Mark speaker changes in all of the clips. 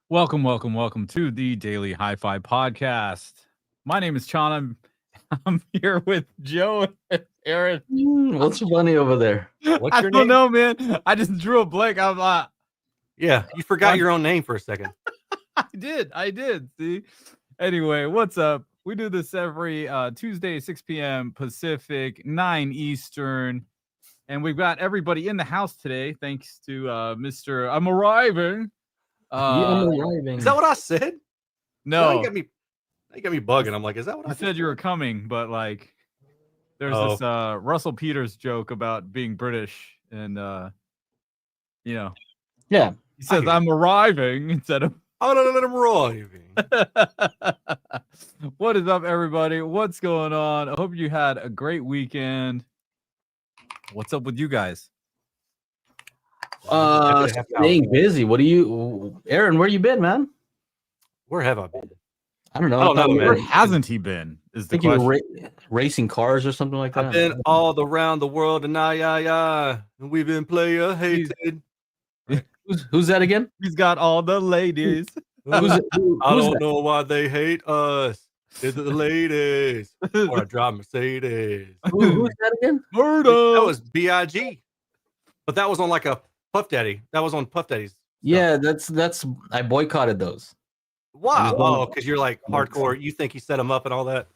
Speaker 1: Welcome to the Daily HiFi Podcast. My name is Chana. I'm here with Joe and Aaron.
Speaker 2: What's funny over there?
Speaker 1: I don't know, man. I just drew a blank. I'm like,
Speaker 3: yeah, you forgot your own name for a second.
Speaker 1: I did. See? Anyway, what's up? We do this every Tuesday, 6 p.m. Pacific, 9 Eastern. And we've got everybody in the house today, thanks to Mr. I'm arriving.
Speaker 2: I'm arriving.
Speaker 3: Is that what I said?
Speaker 1: No.
Speaker 3: You got me bugging. I'm like, is that what
Speaker 1: I said? You were coming, but like, there's this Russell Peters joke about being British, and
Speaker 2: yeah,
Speaker 1: he says I'm arriving instead of
Speaker 3: I'm arriving.
Speaker 1: What is up, everybody? What's going on? I hope you had a great weekend. What's up with you guys?
Speaker 2: Staying busy. What do you, Aaron? Where you been, man?
Speaker 3: Where have I been?
Speaker 2: I don't know.
Speaker 3: I don't know,
Speaker 1: Where
Speaker 3: man.
Speaker 1: hasn't he been? Is the
Speaker 2: I think you
Speaker 1: question.
Speaker 2: were racing cars or something like that.
Speaker 3: I've been all around the world, and and we've been player hated.
Speaker 2: Who's that again?
Speaker 1: He's got all the ladies.
Speaker 3: I don't know why they hate us. It's the ladies. Or I drive Mercedes.
Speaker 2: Who's that again?
Speaker 3: That was B.I.G. But that was on like a Puff Daddy. That was on Puff Daddy's.
Speaker 2: Yeah, that's. I boycotted those.
Speaker 3: Wow. Oh, because you're like hardcore. You think he set him up and all that?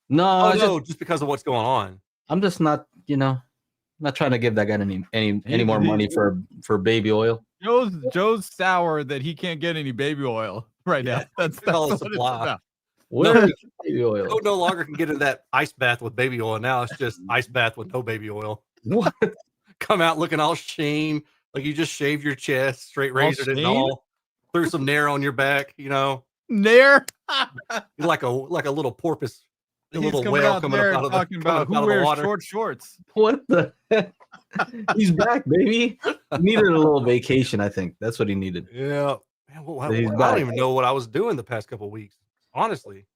Speaker 2: No,
Speaker 3: just because of what's going on.
Speaker 2: I'm just not. Not trying to give that guy any more money for baby oil.
Speaker 1: Joe's sour that he can't get any baby oil right now. That's
Speaker 3: all the
Speaker 1: what
Speaker 3: supply.
Speaker 2: Where is baby oil?
Speaker 3: Joe no longer can get in that ice bath with baby oil. Now it's just ice bath with no baby oil.
Speaker 2: What?
Speaker 3: Come out looking all sheen, like you just shaved your chest, straight razored it and all, threw some nair on your back.
Speaker 1: Nair.
Speaker 3: like a little porpoise. A little
Speaker 1: coming
Speaker 3: whale
Speaker 1: out
Speaker 3: coming
Speaker 1: there
Speaker 3: up out
Speaker 1: talking
Speaker 3: of
Speaker 1: about who wears short shorts.
Speaker 2: What the heck? He's back, baby. He needed a little vacation, I think. That's what he needed.
Speaker 3: Yeah. Man, I don't even know what I was doing the past couple of weeks. Honestly.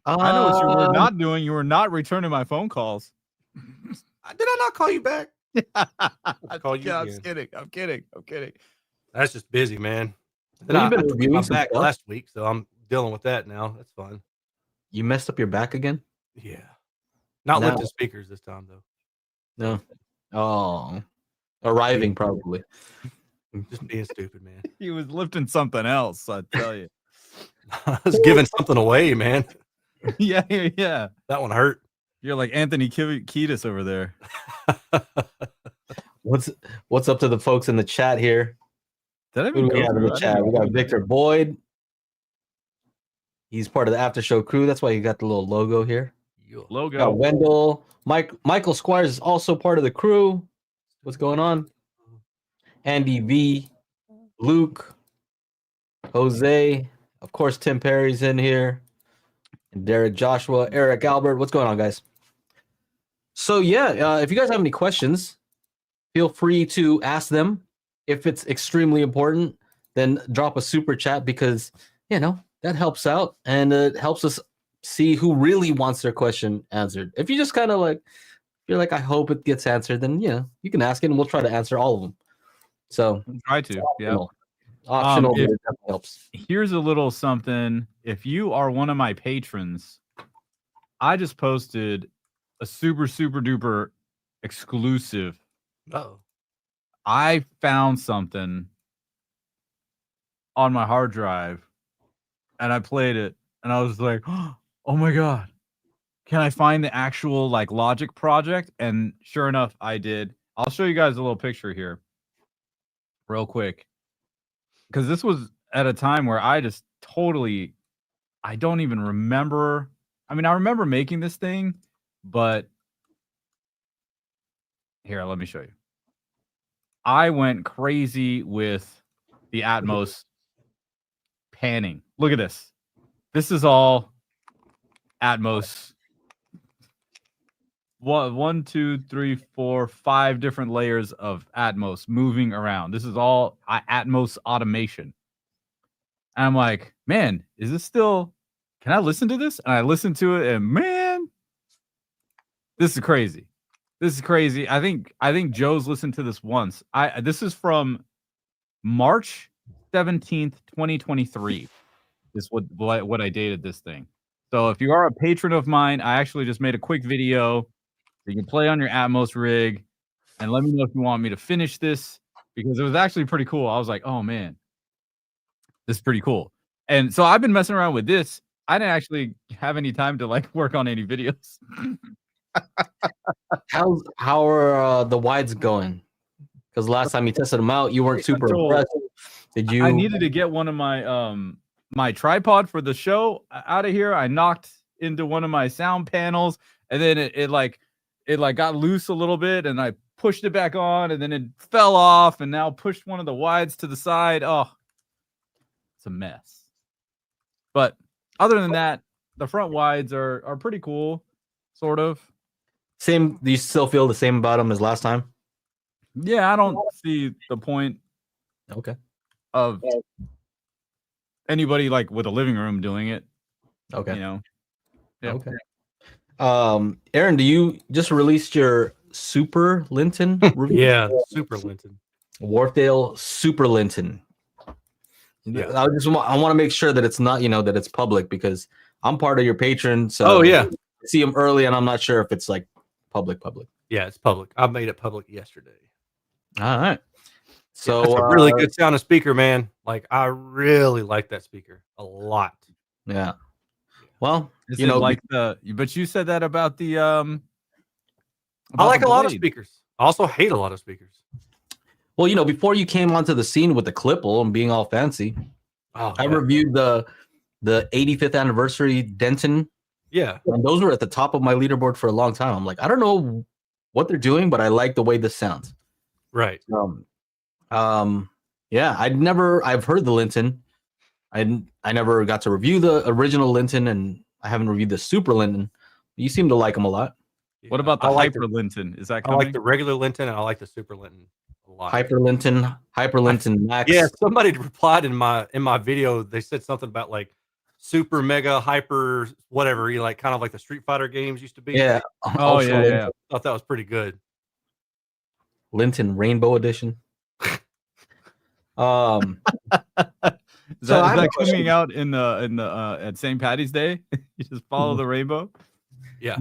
Speaker 1: I know what you were not doing. You were not returning my phone calls.
Speaker 3: Did I not call you back?
Speaker 1: I'll call you. I'm kidding.
Speaker 3: That's just busy, man.
Speaker 2: Well,
Speaker 3: I'm back last week, so I'm dealing with that now. That's fun.
Speaker 2: You messed up your back again?
Speaker 3: Yeah. Not lifting speakers this time, though.
Speaker 2: No. Oh. Arriving, probably.
Speaker 3: Just being stupid, man.
Speaker 1: He was lifting something else, I tell you.
Speaker 3: I was giving something away, man.
Speaker 1: Yeah.
Speaker 3: That one hurt.
Speaker 1: You're like Anthony Kiedis over there.
Speaker 2: What's up to the folks in the chat here?
Speaker 1: Did I
Speaker 2: Who do we have in the chat? We got Victor Boyd. He's part of the after show crew. That's why you got the little logo here.
Speaker 1: Logo.
Speaker 2: We got Wendell. Michael Squires is also part of the crew. What's going on? Andy V. Luke. Jose. Of course, Tim Perry's in here. And Derek Joshua. Eric Albert. What's going on, guys? So, if you guys have any questions, feel free to ask them. If it's extremely important, then drop a super chat because, that helps out and it helps us see who really wants their question answered. If you just kind of like, you're like, I hope it gets answered, then, you can ask it and we'll try to answer all of them. So
Speaker 1: try to,
Speaker 2: Optional, but it definitely helps.
Speaker 1: Here's a little something. If you are one of my patrons, I just posted a super duper exclusive. I found something on my hard drive and I played it and I was like, oh my God, can I find the actual like Logic project? And sure enough, I did. I'll show you guys a little picture here real quick. Because this was at a time where I just I don't even remember. I mean, I remember making this thing, but here, let me show you. I went crazy with the Atmos panning. Look at this. This is all Atmos. One, two, three, four, 5 different layers of Atmos moving around. This is all Atmos automation. And I'm like, man, is this still? Can I listen to this? And I listened to it, and man, this is crazy. This is crazy. I think Joe's listened to this once. This is from March 17th, 2023 is what I dated this thing. So if you are a patron of mine, I actually just made a quick video that you can play on your Atmos rig, and let me know if you want me to finish this, because it was actually pretty cool. I was like, oh man, this is pretty cool. And so I've been messing around with this. I didn't actually have any time to like work on any videos.
Speaker 2: How are the wides going? Because last time you tested them out, you weren't super impressed. Did you?
Speaker 1: I needed to get one of my my tripod for the show out of here. I knocked into one of my sound panels, and then it got loose a little bit, and I pushed it back on, and then it fell off, and now pushed one of the wides to the side. Oh, it's a mess. But other than that, the front wides are pretty cool, sort of.
Speaker 2: Same. Do you still feel the same about them as last time?
Speaker 1: Yeah, I don't see the point.
Speaker 2: Okay.
Speaker 1: Of anybody like with a living room doing it.
Speaker 2: Okay.
Speaker 1: You know. Yeah.
Speaker 2: Okay. Aaron, do you just released your Super Linton review?
Speaker 3: Yeah, Super Linton.
Speaker 2: Wharfdale Super Linton.
Speaker 3: Yeah.
Speaker 2: I want to make sure that it's not, that it's public, because I'm part of your patron. So
Speaker 3: I
Speaker 2: see them early, and I'm not sure if it's like public.
Speaker 3: Yeah, it's public. I made it public yesterday.
Speaker 2: All right. So
Speaker 3: it's a really good sounding speaker, man. Like, I really like that speaker a lot.
Speaker 2: Yeah. Well,
Speaker 1: but you said that about the
Speaker 3: I like a lot of speakers. I also hate a lot of speakers.
Speaker 2: Well, before you came onto the scene with the Clipple and being all fancy, I reviewed the 85th anniversary Denton.
Speaker 3: Yeah.
Speaker 2: And those were at the top of my leaderboard for a long time. I'm like, I don't know what they're doing, but I like the way this sounds.
Speaker 3: Right.
Speaker 2: Yeah, I've heard the Linton. I never got to review the original Linton, and I haven't reviewed the Super Linton. You seem to like them a lot.
Speaker 1: Yeah. What about the Hyper Linton? Is that coming?
Speaker 3: I like the regular Linton, and I like the Super Linton a lot.
Speaker 2: Hyper Linton Max.
Speaker 3: Yeah, somebody replied in my video. They said something about like super mega hyper whatever. You like kind of like the Street Fighter games used to be.
Speaker 2: Yeah.
Speaker 1: Oh yeah.
Speaker 3: I thought that was pretty good.
Speaker 2: Linton Rainbow Edition.
Speaker 1: Is that coming out in the at St. Patty's Day? You just follow the rainbow.
Speaker 3: Yeah.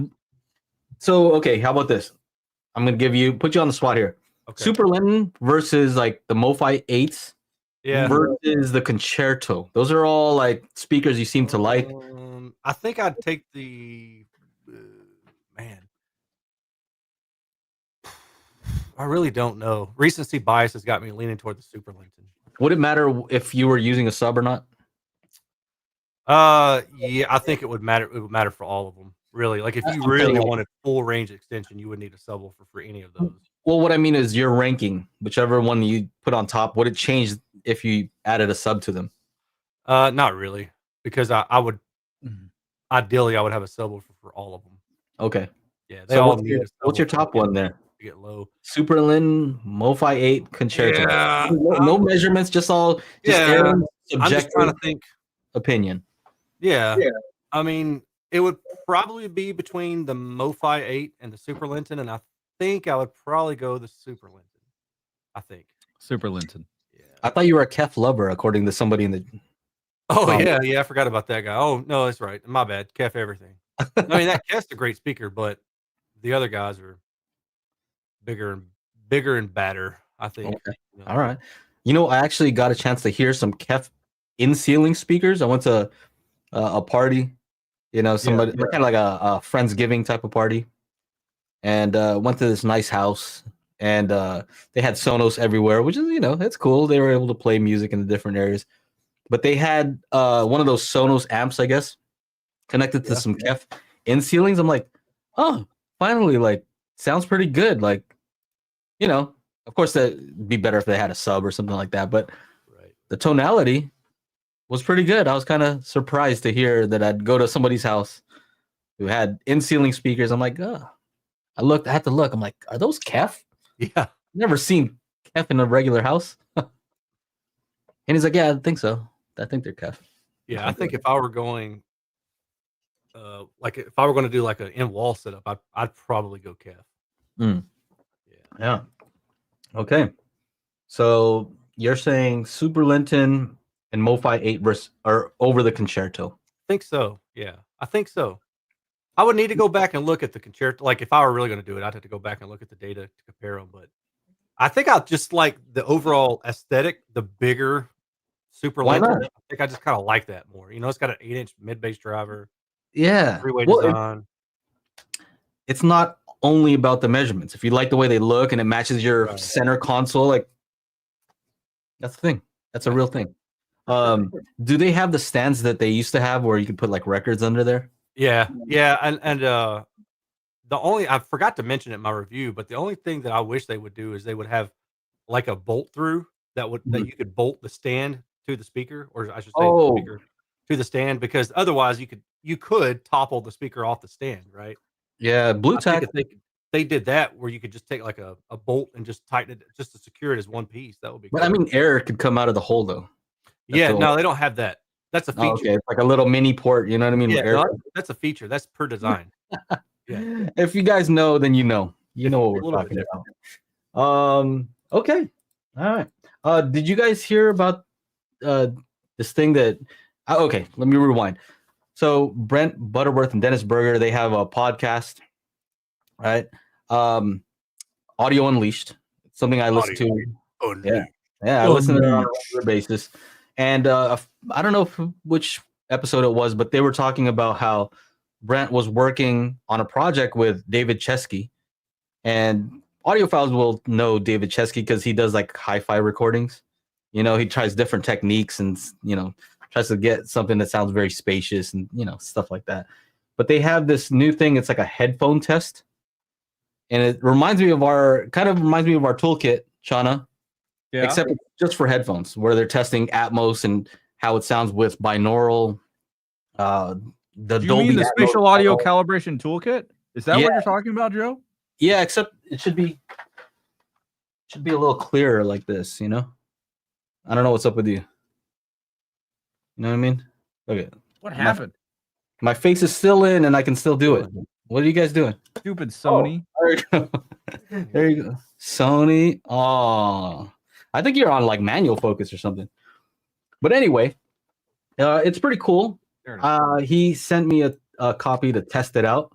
Speaker 2: So okay, how about this? I'm gonna put you on the spot here. Okay. Super Linton versus like the MoFi 8s.
Speaker 3: Yeah.
Speaker 2: Versus the Concerto. Those are all like speakers you seem to like.
Speaker 3: I think I'd take the man. I really don't know. Recency bias has got me leaning toward the Super Linton.
Speaker 2: Would it matter if you were using a sub or not?
Speaker 3: Yeah, I think it would matter. It would matter for all of them, really. Like if you really wanted full range extension, you would need a subwoofer for any of those.
Speaker 2: Well, what I mean is your ranking, whichever one you put on top, would it change if you added a sub to them?
Speaker 3: Not really, because I would ideally I would have a subwoofer for all of them.
Speaker 2: Okay.
Speaker 3: Yeah, they all need.
Speaker 2: What's your top one there?
Speaker 3: To get low.
Speaker 2: Super Linton, MoFi 8, Concerto.
Speaker 3: Yeah,
Speaker 2: no measurements, just
Speaker 3: I'm just trying to think.
Speaker 2: Opinion.
Speaker 3: Yeah. I mean, it would probably be between the MoFi 8 and the Super Linton, and I think I would probably go the Super Linton. I think.
Speaker 1: Super Linton.
Speaker 3: Yeah.
Speaker 2: I thought you were a Kef lover, according to somebody in the.
Speaker 3: Oh yeah, I forgot about that guy. Oh no, that's right. My bad. Kef everything. I mean, that Kef's a great speaker, but the other guys are bigger and badder, I think.
Speaker 2: Okay. All right. I actually got a chance to hear some Kef in-ceiling speakers. I went to a party, somebody kind of like a Friendsgiving type of party, and went to this nice house, and they had Sonos everywhere, which is it's cool. They were able to play music in the different areas, but they had one of those Sonos amps, I guess, connected to some Kef in-ceilings. I'm like, oh, finally, like, sounds pretty good. Like, of course that'd be better if they had a sub or something like that, but the tonality was pretty good. I was kind of surprised to hear that I'd go to somebody's house who had in-ceiling speakers. I'm like, I had to look. I'm like, are those Kef?
Speaker 3: Yeah.
Speaker 2: Never seen Kef in a regular house. And he's like, yeah, I think so. I think they're Kef.
Speaker 3: Yeah, I think if I were going, if I were going to do like an in-wall setup, I'd probably go Kef.
Speaker 2: Yeah. Okay. So you're saying Super Linton and MoFi 8 are over the concerto.
Speaker 3: I think so. Yeah, I think so. I would need to go back and look at the concerto. Like if I were really going to do it, I'd have to go back and look at the data to compare them. But I think I'll just like the overall aesthetic, the bigger Super
Speaker 2: Why
Speaker 3: Linton.
Speaker 2: not?
Speaker 3: I think I just kind of like that more. It's got an 8-inch mid bass driver,
Speaker 2: Yeah.
Speaker 3: three-way
Speaker 2: Well,
Speaker 3: design.
Speaker 2: it's not only about the measurements. If you like the way they look and it matches your
Speaker 3: Right.
Speaker 2: center console, like that's the thing. That's a real thing. Do they have the stands that they used to have where you could put like records under there?
Speaker 3: Yeah, and the only I forgot to mention it in my review, but the only thing that I wish they would do is they would have like a bolt through that you could bolt the stand to the speaker, or I should say the speaker to the stand, because otherwise you could topple the speaker off the stand, right?
Speaker 2: Yeah, Blue
Speaker 3: I think
Speaker 2: Tack.
Speaker 3: if they did that where you could just take like a bolt and just tighten it just to secure it as one piece, that would be
Speaker 2: But
Speaker 3: cool.
Speaker 2: I mean, air could come out of the hole though.
Speaker 3: Yeah, no, they don't have that. That's a feature.
Speaker 2: Oh, okay, it's like a little mini port. You know what I mean?
Speaker 3: Yeah,
Speaker 2: Air.
Speaker 3: no, that's a feature. That's per design. Yeah.
Speaker 2: If you guys know, then you know. You know what we're
Speaker 3: little bit
Speaker 2: talking about. Okay. All right. Did you guys hear about this thing that? Okay, let me rewind. So Brent Butterworth and Dennis Berger, they have a podcast, right? Audio Unleashed. It's something I listen to. Yeah, I listen to it on a regular basis. And I don't know which episode it was, but they were talking about how Brent was working on a project with David Chesky, and audiophiles will know David Chesky because he does like hi-fi recordings. He tries different techniques and tries to get something that sounds very spacious and stuff like that. But they have this new thing. It's like a headphone test, and it reminds me of our toolkit, Shauna.
Speaker 1: Yeah.
Speaker 2: Except just for headphones, where they're testing Atmos and how it sounds with binaural. The
Speaker 1: Do you
Speaker 2: Dolby
Speaker 1: mean the
Speaker 2: Atmos
Speaker 1: spatial audio calibration toolkit? Is that what
Speaker 2: Yeah.
Speaker 1: you're talking about, Joe?
Speaker 2: Yeah, except it should be a little clearer like this. I don't know what's up with you. You know what I mean? Okay.
Speaker 1: What happened?
Speaker 2: My face is still in, and I can still do it. What are you guys doing?
Speaker 1: Stupid Sony.
Speaker 2: There you go. There you go. Sony. Oh, I think you're on like manual focus or something. But anyway, it's pretty cool. He sent me a copy to test it out.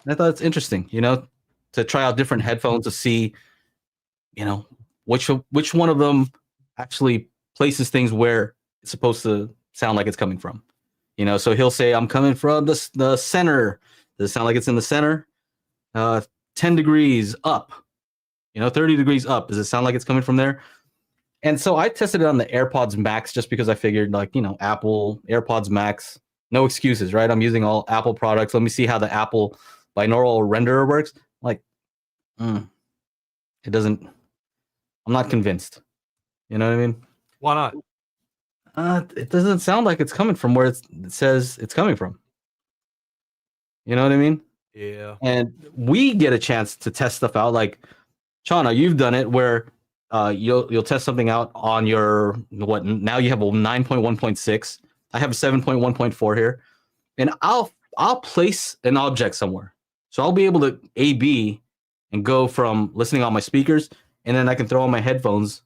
Speaker 2: And I thought it's interesting, to try out different headphones to see, which one of them actually places things where it's supposed to sound like it's coming from. So he'll say, I'm coming from the center. Does it sound like it's in the center? 10 degrees up, 30 degrees up. Does it sound like it's coming from there? And so I tested it on the AirPods Max just because I figured Apple AirPods Max, no excuses, right? I'm using all Apple products. Let me see how the Apple binaural renderer works. It doesn't, I'm not convinced. You know what I mean?
Speaker 3: Why not?
Speaker 2: It doesn't sound like it's coming from where it says it's coming from. You know what I mean?
Speaker 3: Yeah.
Speaker 2: And we get a chance to test stuff out. Like, Shauna, you've done it where you'll test something out on your now you have a 9.1.6. I have a 7.1.4 here, and I'll place an object somewhere, so I'll be able to A/B and go from listening on my speakers, and then I can throw on my headphones,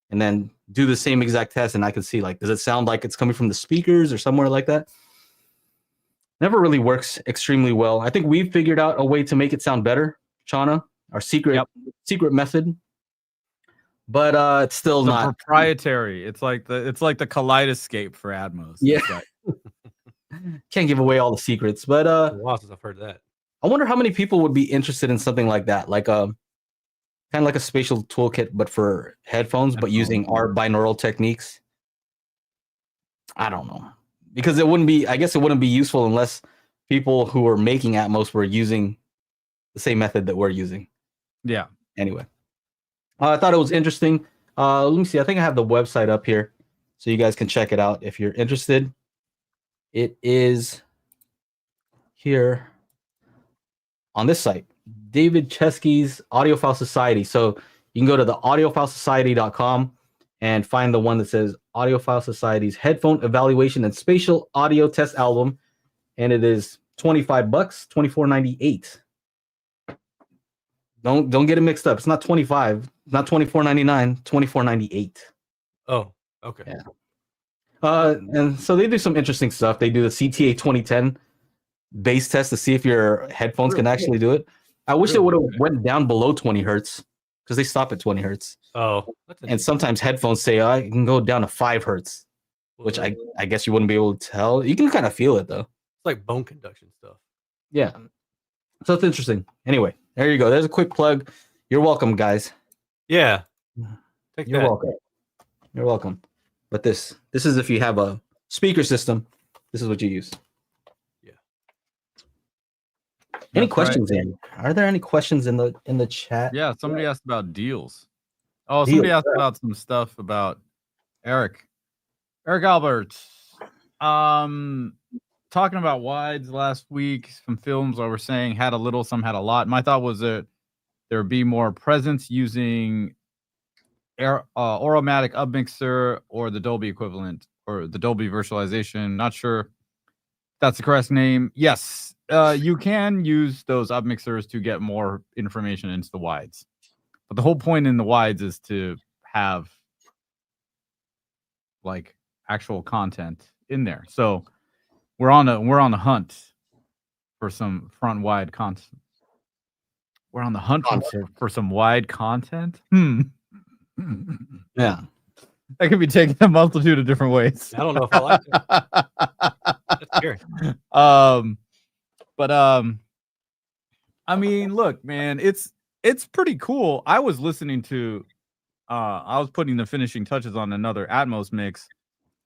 Speaker 2: and then do the same exact test, and I can see does it sound like it's coming from the speakers or somewhere like that. Never really works extremely well. I think we've figured out a way to make it sound better, Shauna. Our secret method. But it's still not
Speaker 1: proprietary. It's like the kaleidoscope for Atmos.
Speaker 2: Yeah. Can't give away all the secrets, but
Speaker 3: Wow, since I've heard that.
Speaker 2: I wonder how many people would be interested in something like that, like kind of like a spatial toolkit, but for headphones, but using our binaural techniques. I don't know, because it wouldn't be useful unless people who are making Atmos were using the same method that we're using.
Speaker 1: Yeah.
Speaker 2: Anyway, I thought it was interesting. Let me see. I think I have the website up here, so you guys can check it out if you're interested. It is here on this site, David Chesky's Audiophile Society. So you can go to the audiophilesociety.com and find the one that says Audiophile Society's Headphone Evaluation and Spatial Audio Test Album, and it is $25, $24.98. Don't get it mixed up. It's not $25, not $24.99, $24.98.
Speaker 3: Oh, okay.
Speaker 2: Yeah. And so they do some interesting stuff. They do the CTA 2010 bass test to see if your headphones can actually do it. I wish they would have went down below 20 hertz because they stop at 20 hertz.
Speaker 3: Oh,
Speaker 2: and sometimes headphones say I can go down to 5 hertz, which I guess you wouldn't be able to tell. You can kind of feel it though.
Speaker 3: It's like bone conduction stuff.
Speaker 2: Yeah. So it's interesting. Anyway, there you go. There's a quick plug. You're welcome, guys.
Speaker 3: Yeah.
Speaker 2: You're welcome. You're welcome. But this is if you have a speaker system, this is what you use.
Speaker 3: Yeah.
Speaker 2: Any questions, Andy? Are there any questions in the chat?
Speaker 1: Yeah, somebody asked about deals. Oh, somebody asked about some stuff about Eric Alberts. Talking about wides last week, some films I were saying had a little, some had a lot. My thought was that there would be more presence using Aromatic Upmixer or the Dolby equivalent or the Dolby virtualization. Not sure if that's the correct name. Yes, you can use those upmixers to get more information into the wides. But the whole point in the wides is to have like actual content in there. So we're on a hunt for some front wide content. We're on the hunt for some wide content.
Speaker 2: Yeah.
Speaker 1: That could be taken a multitude of different ways.
Speaker 3: I don't know if I like that. That's scary.
Speaker 1: I mean, look, man, it's pretty cool. I was listening to I was putting the finishing touches on another Atmos mix,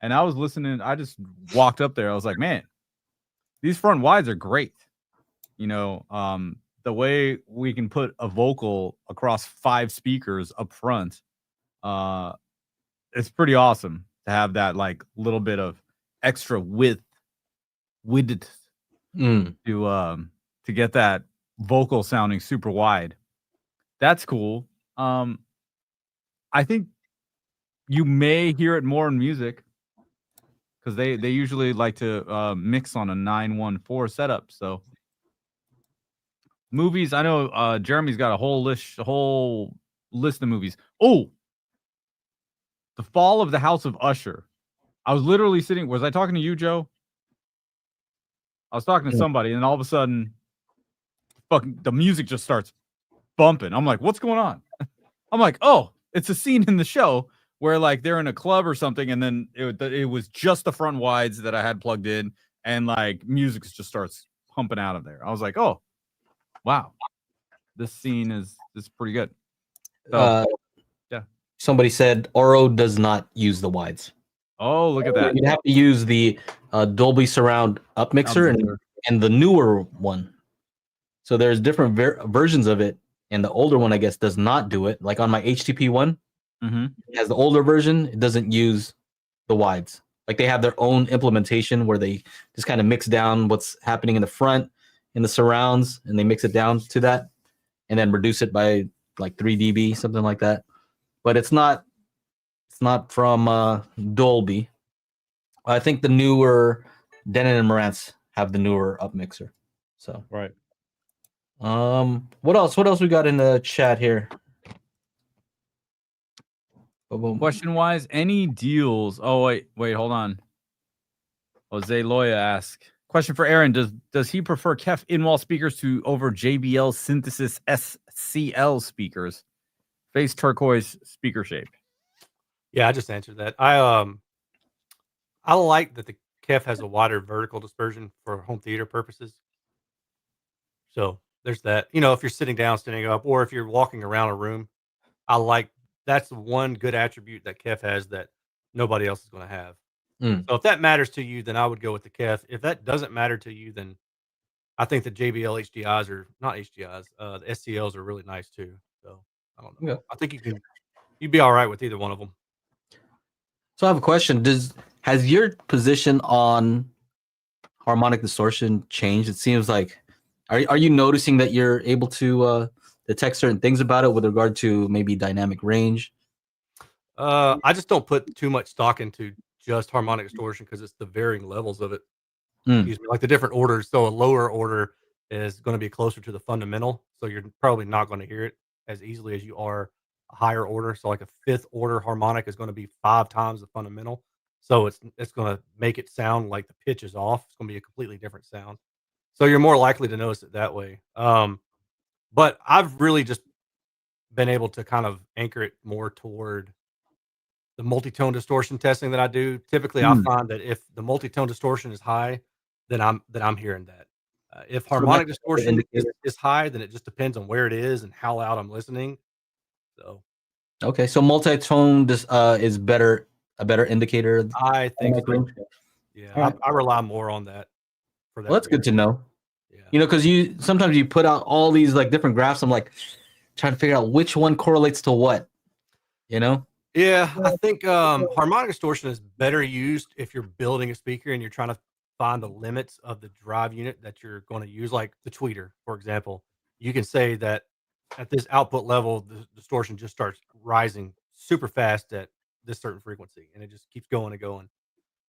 Speaker 1: and I was listening. I just walked up there. I was like, man, these front wides are great. You know, the way we can put a vocal across 5 speakers up front, it's pretty awesome to have that like little bit of extra width to get that vocal sounding super wide. That's cool. I think you may hear it more in music because they usually like to mix on a 914 setup. So movies, I know Jeremy's got a whole list of movies. Oh, The Fall of the House of Usher. I was literally sitting. Was I talking to you, Joe? I was talking to somebody, and all of a sudden, fucking the music just starts bumping. I'm like, what's going on? I'm like, oh, it's a scene in the show where like they're in a club or something, and then it was just the front wides that I had plugged in, and like music just starts pumping out of there. I was like, oh, wow, this scene is pretty good. So, yeah.
Speaker 2: Somebody said Oro does not use the wides.
Speaker 1: Oh, look at that.
Speaker 2: You have to use the Dolby Surround upmixer and the newer one. So there's different versions of it, and the older one, I guess, does not do it. Like on my HTP one, it has the older version. It doesn't use the wides. Like they have their own implementation where they just kind of mix down what's happening in the front, in the surrounds, and they mix it down to that, and then reduce it by like 3 dB, something like that. But it's not from Dolby. I think the newer Denon and Marantz have the newer upmixer. So
Speaker 1: right.
Speaker 2: What else we got in the chat here?
Speaker 1: Question wise, any deals? Oh wait, hold on. Jose Loya asks, question for Aaron: Does he prefer KEF Inwall speakers to over JBL Synthesis SCL speakers? Face turquoise speaker shape.
Speaker 3: Yeah, I just answered that. I like that the KEF has a wider vertical dispersion for home theater purposes. So there's that. You know, if you're sitting down, standing up, or if you're walking around a room, that's the one good attribute that KEF has that nobody else is going to have. So if that matters to you, then I would go with the KEF. If that doesn't matter to you, then I think the JBL HDIs are not HDIs. The SCLs are really nice too. So I don't know. Yeah. I think you'd be all right with either one of them.
Speaker 2: So I have a question. Has your position on harmonic distortion changed? It seems like, are you noticing that you're able to detect certain things about it with regard to maybe dynamic range?
Speaker 3: I just don't put too much stock into just harmonic distortion because it's the varying levels of it. Excuse me, like the different orders. So a lower order is going to be closer to the fundamental. So you're probably not going to hear it as easily as you are higher order. So like a 5th order harmonic is going to be 5 times the fundamental. So it's going to make it sound like the pitch is off. It's going to be a completely different sound. So you're more likely to notice it that way. But I've really just been able to kind of anchor it more toward the multi-tone distortion testing that I do. Typically, I find that if the multi-tone distortion is high, then I'm hearing that. If harmonic distortion is high, then it just depends on where it is and how loud I'm listening. So,
Speaker 2: okay, so multi-tone is a better indicator.
Speaker 3: I think so. Yeah,
Speaker 2: right.
Speaker 3: I rely more on that. For that
Speaker 2: Well, that's good to know.
Speaker 3: Yeah.
Speaker 2: You know, because sometimes you put out all these like different graphs. I'm like trying to figure out which one correlates to what. You know.
Speaker 3: Yeah, I think harmonic distortion is better used if you're building a speaker and you're trying to find the limits of the drive unit that you're going to use, like the tweeter, for example. You can say that at this output level, the distortion just starts rising super fast at this certain frequency, and it just keeps going and going.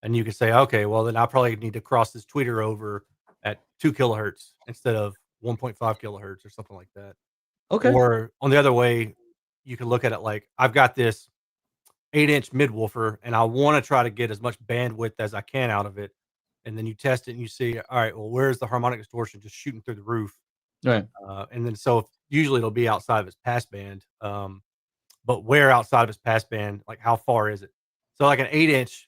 Speaker 3: And you can say, okay, well, then I probably need to cross this tweeter over at 2 kilohertz instead of 1.5 kilohertz or something like that.
Speaker 2: Okay.
Speaker 3: Or on the other way, you can look at it like I've got this 8-inch midwoofer and I want to try to get as much bandwidth as I can out of it. And then you test it and you see, all right, well, where's the harmonic distortion just shooting through the roof?
Speaker 2: Right.
Speaker 3: And then so usually it'll be outside of its passband. But where outside of its passband, like how far is it? So like an 8-inch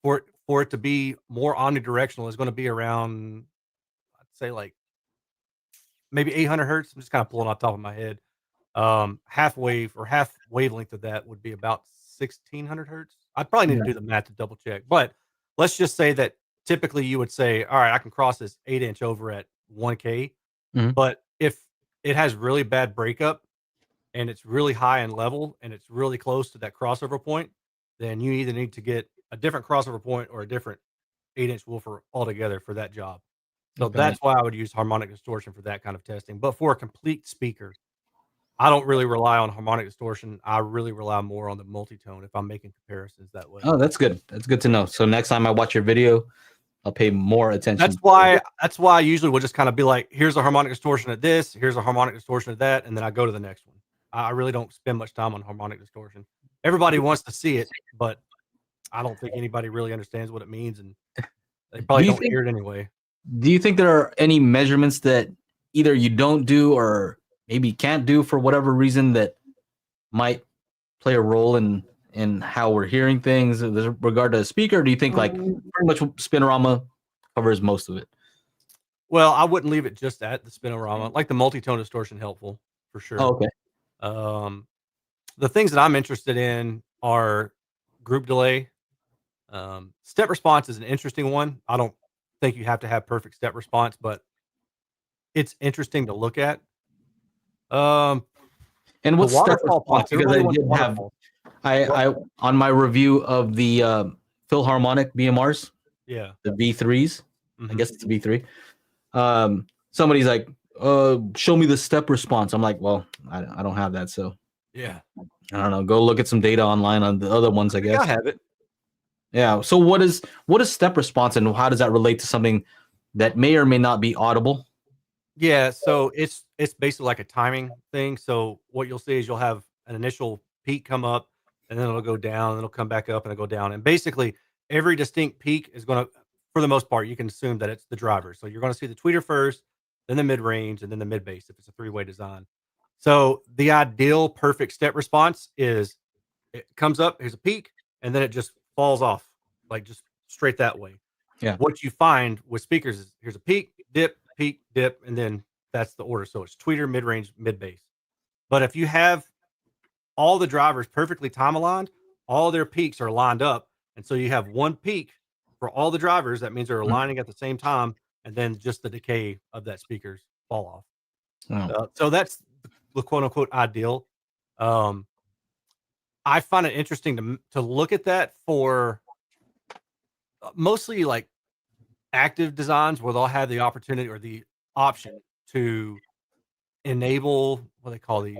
Speaker 3: for it to be more omnidirectional is going to be around, I'd say like maybe 800 hertz. I'm just kind of pulling off the top of my head. Half wave or half wavelength of that would be about 1600 hertz. I probably need to do the math to double check, but let's just say that typically you would say, all right, I can cross this 8-inch over at 1K. But if it has really bad breakup and it's really high in level and it's really close to that crossover point, then you either need to get a different crossover point or a different 8-inch woofer altogether for that job. So that's why I would use harmonic distortion for that kind of testing. But for a complete speaker, I don't really rely on harmonic distortion. I really rely more on the multi-tone if I'm making comparisons that way.
Speaker 2: Oh, that's good. That's good to know. So next time I watch your video, I'll pay more attention.
Speaker 3: That's why I usually will just kind of be like, here's a harmonic distortion at this, here's a harmonic distortion at that, and then I go to the next one. I really don't spend much time on harmonic distortion. Everybody wants to see it, but I don't think anybody really understands what it means, and they probably don't hear it anyway.
Speaker 2: Do you think there are any measurements that either you don't do or maybe can't do for whatever reason that might play a role in how we're hearing things with regard to a speaker? Or do you think like pretty much Spinorama covers most of it?
Speaker 3: Well, I wouldn't leave it just at the Spinorama. Like the multi-tone distortion helpful for sure.
Speaker 2: Oh, okay.
Speaker 3: The things that I'm interested in are group delay. Step response is an interesting one. I don't think you have to have perfect step response, but it's interesting to look at.
Speaker 2: And what's step response? Because I on my review of the Philharmonic BMRs,
Speaker 3: the
Speaker 2: V3s, I guess it's a V3. Somebody's like, show me the step response. I'm like, well, I don't have that, so
Speaker 3: yeah,
Speaker 2: I don't know. Go look at some data online on the other ones, I guess.
Speaker 3: I have it.
Speaker 2: Yeah. So what is step response, and how does that relate to something that may or may not be audible?
Speaker 3: Yeah, so it's basically like a timing thing. So what you'll see is you'll have an initial peak come up, and then it'll go down, and it'll come back up, and it'll go down. And basically, every distinct peak is going to, for the most part, you can assume that it's the driver. So you're going to see the tweeter first, then the mid-range, and then the mid-bass if it's a three-way design. So the ideal perfect step response is it comes up, here's a peak, and then it just falls off, like just straight that way.
Speaker 2: Yeah.
Speaker 3: What you find with speakers is here's a peak, dip, and then that's the order. So it's tweeter, mid-range, mid-bass. But if you have all the drivers perfectly time aligned, all their peaks are lined up, and so you have one peak for all the drivers. That means they're aligning at the same time, and then just the decay of that speaker's fall off.
Speaker 2: Wow.
Speaker 3: So that's the quote-unquote ideal. I find it interesting to look at that for mostly like active designs where they'll have the opportunity or the option to enable what they call these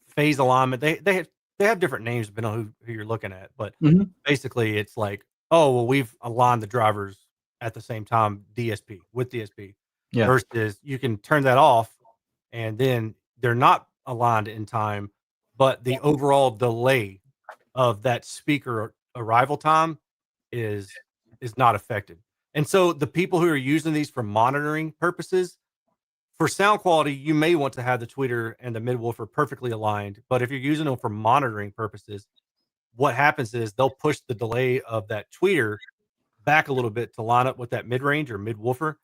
Speaker 3: phase alignment. They have different names depending on who you're looking at, but basically it's like, oh well, we've aligned the drivers at the same time with DSP.
Speaker 2: Yeah.
Speaker 3: Versus you can turn that off and then they're not aligned in time, but the overall delay of that speaker arrival time is not affected. And so the people who are using these for monitoring purposes, for sound quality, you may want to have the tweeter and the midwoofer perfectly aligned. But if you're using them for monitoring purposes, what happens is they'll push the delay of that tweeter back a little bit to line up with that mid-range or mid-woofer.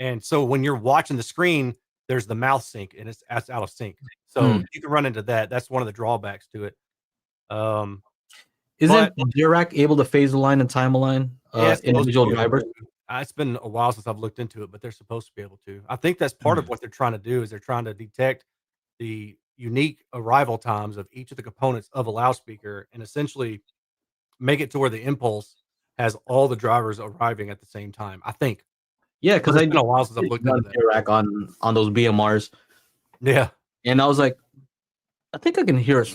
Speaker 3: And so when you're watching the screen, there's the mouth sync and it's out of sync. So you can run into that. That's one of the drawbacks to it.
Speaker 2: Isn't Dirac able to phase align and time align individual drivers?
Speaker 3: It's been a while since I've looked into it, but they're supposed to be able to. I think that's part of what they're trying to do is they're trying to detect the unique arrival times of each of the components of a loudspeaker and essentially make it to where the impulse has all the drivers arriving at the same time. I think.
Speaker 2: Yeah, because it's
Speaker 3: been a while since I've looked into that.
Speaker 2: Dirac on those BMRs.
Speaker 3: Yeah.
Speaker 2: And I was like, I think I can hear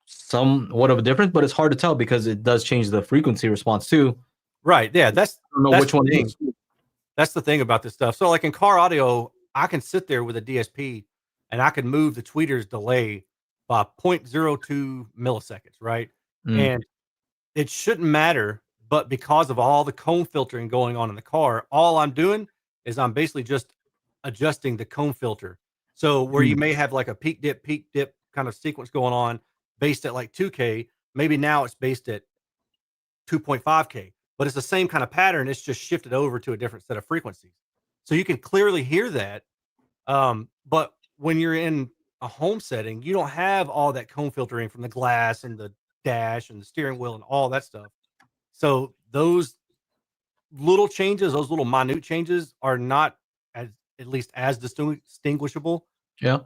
Speaker 2: somewhat of a difference, but it's hard to tell because it does change the frequency response too.
Speaker 3: Right. Yeah. I don't know
Speaker 2: which one it is.
Speaker 3: That's the thing about this stuff. So like in car audio, I can sit there with a DSP and I can move the tweeter's delay by 0.02 milliseconds, right? And it shouldn't matter, but because of all the comb filtering going on in the car, all I'm doing is I'm basically just adjusting the comb filter. So where you may have like a peak dip kind of sequence going on based at like 2K, maybe now it's based at 2.5K, but it's the same kind of pattern. It's just shifted over to a different set of frequencies. So you can clearly hear that. But when you're in a home setting, you don't have all that comb filtering from the glass and the dash and the steering wheel and all that stuff. So those little changes, those little minute changes are not at least as distinguishable.
Speaker 2: Yeah.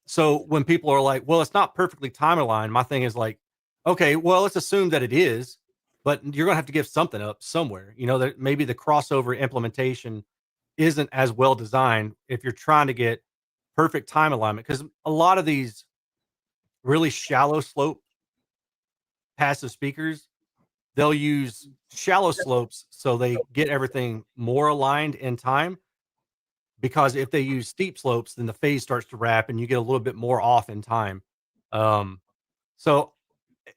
Speaker 3: So when people are like, well, it's not perfectly time aligned, my thing is like, okay, well, let's assume that it is, but you're going to have to give something up somewhere. You know, that maybe the crossover implementation isn't as well designed if you're trying to get perfect time alignment, because a lot of these really shallow slope passive speakers, they'll use shallow slopes so they get everything more aligned in time. Because if they use steep slopes, then the phase starts to wrap and you get a little bit more off in time. So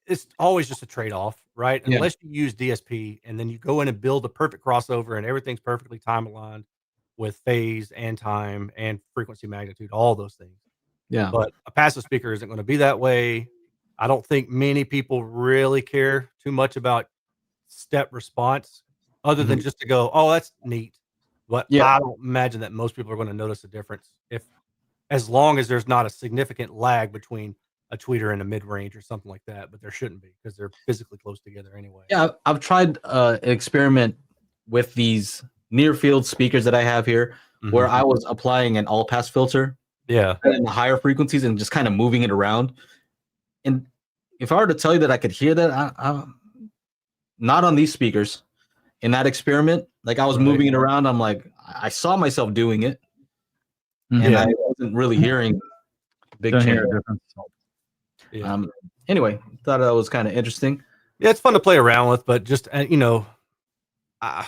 Speaker 3: it's always just a trade-off, right?
Speaker 2: Yeah.
Speaker 3: Unless you use DSP and then you go in and build the perfect crossover and everything's perfectly time aligned with phase and time and frequency magnitude, all those things.
Speaker 2: Yeah.
Speaker 3: But a passive speaker isn't going to be that way. I don't think many people really care too much about step response other than just to go, oh, that's neat. But I don't imagine that most people are going to notice a difference as long as there's not a significant lag between a tweeter and a mid-range or something like that. But there shouldn't be because they're physically close together anyway.
Speaker 2: Yeah, I've tried an experiment with these near field speakers that I have here where I was applying an all pass filter.
Speaker 3: Yeah.
Speaker 2: In the higher frequencies and just kind of moving it around. And if I were to tell you that I could hear that, I not on these speakers. In that experiment, like I was moving it around, I'm like, I saw myself doing it, and I wasn't really hearing big change.
Speaker 1: Yeah.
Speaker 2: Anyway, thought that was kind of interesting.
Speaker 3: Yeah, it's fun to play around with, but just you know, I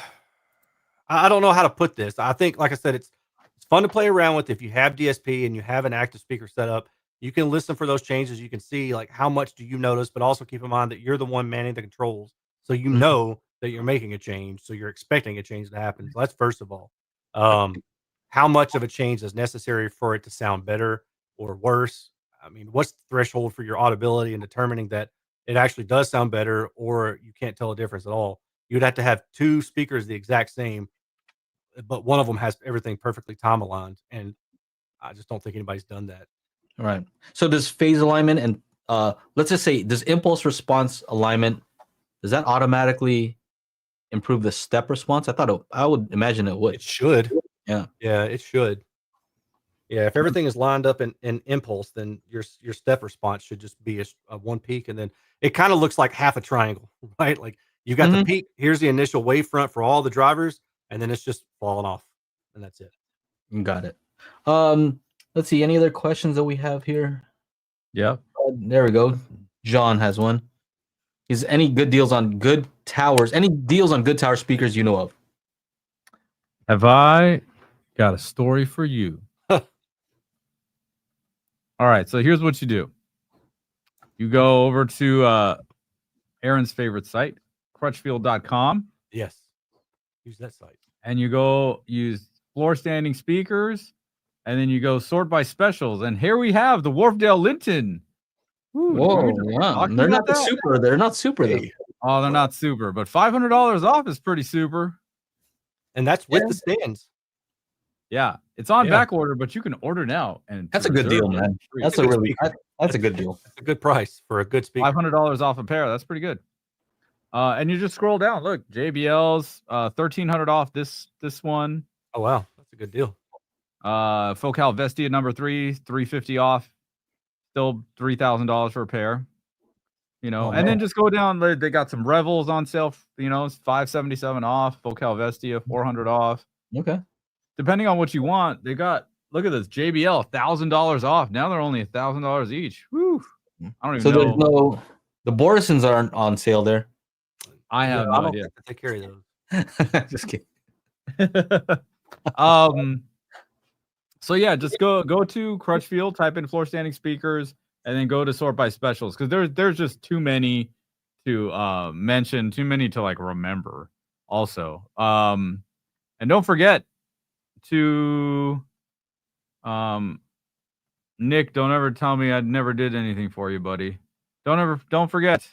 Speaker 3: don't know how to put this. I think, like I said, it's fun to play around with if you have DSP and you have an active speaker set up. You can listen for those changes. You can see like how much do you notice, but also keep in mind that you're the one manning the controls, so you know that you're making a change, so you're expecting a change to happen. So that's first of all. How much of a change is necessary for it to sound better or worse? I mean, what's the threshold for your audibility and determining that it actually does sound better or you can't tell a difference at all? You'd have to have two speakers the exact same, but one of them has everything perfectly time aligned, and I just don't think anybody's done that.
Speaker 2: All right. So does phase alignment and let's just say, does impulse response alignment, does that automatically improve the step response? I would imagine it would.
Speaker 3: It should.
Speaker 2: Yeah.
Speaker 3: Yeah, it should. Yeah, if everything is lined up in impulse, then your step response should just be a one peak, and then it kind of looks like half a triangle, right? Like you got the peak, here's the initial wavefront for all the drivers, and then it's just falling off, and that's it.
Speaker 2: Got it. Let's see, any other questions that we have here?
Speaker 1: Yeah.
Speaker 2: There we go. John has one. Is any good deals on good towers? Any deals on good tower speakers you know of?
Speaker 1: Have I got a story for you? All right, so here's what you do. You go over to Aaron's favorite site, Crutchfield.com.
Speaker 3: Yes. Use that site.
Speaker 1: And you go use floor standing speakers, and then you go sort by specials. And here we have the Wharfdale Linton.
Speaker 2: Whoa, wow. They're not super. They're not super though.
Speaker 1: Oh, they're not super, but $500 off is pretty super.
Speaker 3: And that's with the stands.
Speaker 1: Yeah, it's on back order, but you can order now. And
Speaker 2: that's a good deal, man. That's a really that's a good deal.
Speaker 3: That's a good price for a good speaker.
Speaker 1: $500 off a pair. That's pretty good. And you just scroll down. Look, JBL's $1,300 off this one.
Speaker 3: Oh wow, that's a good deal.
Speaker 1: Focal Vestia number 3, $350 off. Still $3,000 for a pair. You know, and then just go down. They got some Revels on sale. You know, it's $577 off. Focal Vestia $400 off.
Speaker 2: Okay.
Speaker 1: Depending on what you want, they got. Look at this JBL $1,000 off. Now they're only $1,000 each. Woo! I don't even know.
Speaker 2: There's no. The Borisons aren't on sale there.
Speaker 1: I have no idea.
Speaker 3: They carry those.
Speaker 2: Just kidding.
Speaker 1: So yeah, just go to Crutchfield, type in floor standing speakers, and then go to sort by specials, because there's just too many to mention, too many to like remember. Also, and don't forget to Nick. Don't ever tell me I never did anything for you, buddy. Don't forget.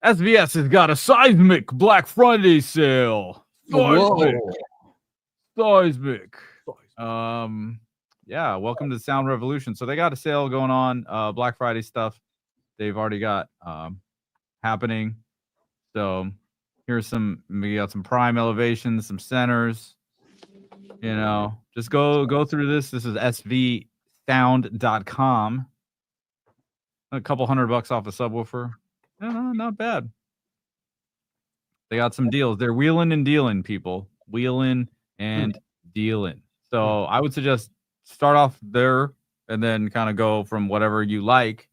Speaker 1: SVS has got a seismic Black Friday sale. Seismic. Yeah, welcome to the Sound Revolution. So they got a sale going on, Black Friday stuff. They've already got happening. So here's we got some prime elevations, some centers. You know, just go through this. This is svsound.com. A couple $100 off a subwoofer. No, not bad. They got some deals. They're wheeling and dealing, people. Wheeling and dealing. So I would suggest start off there and then kind of go from whatever you like.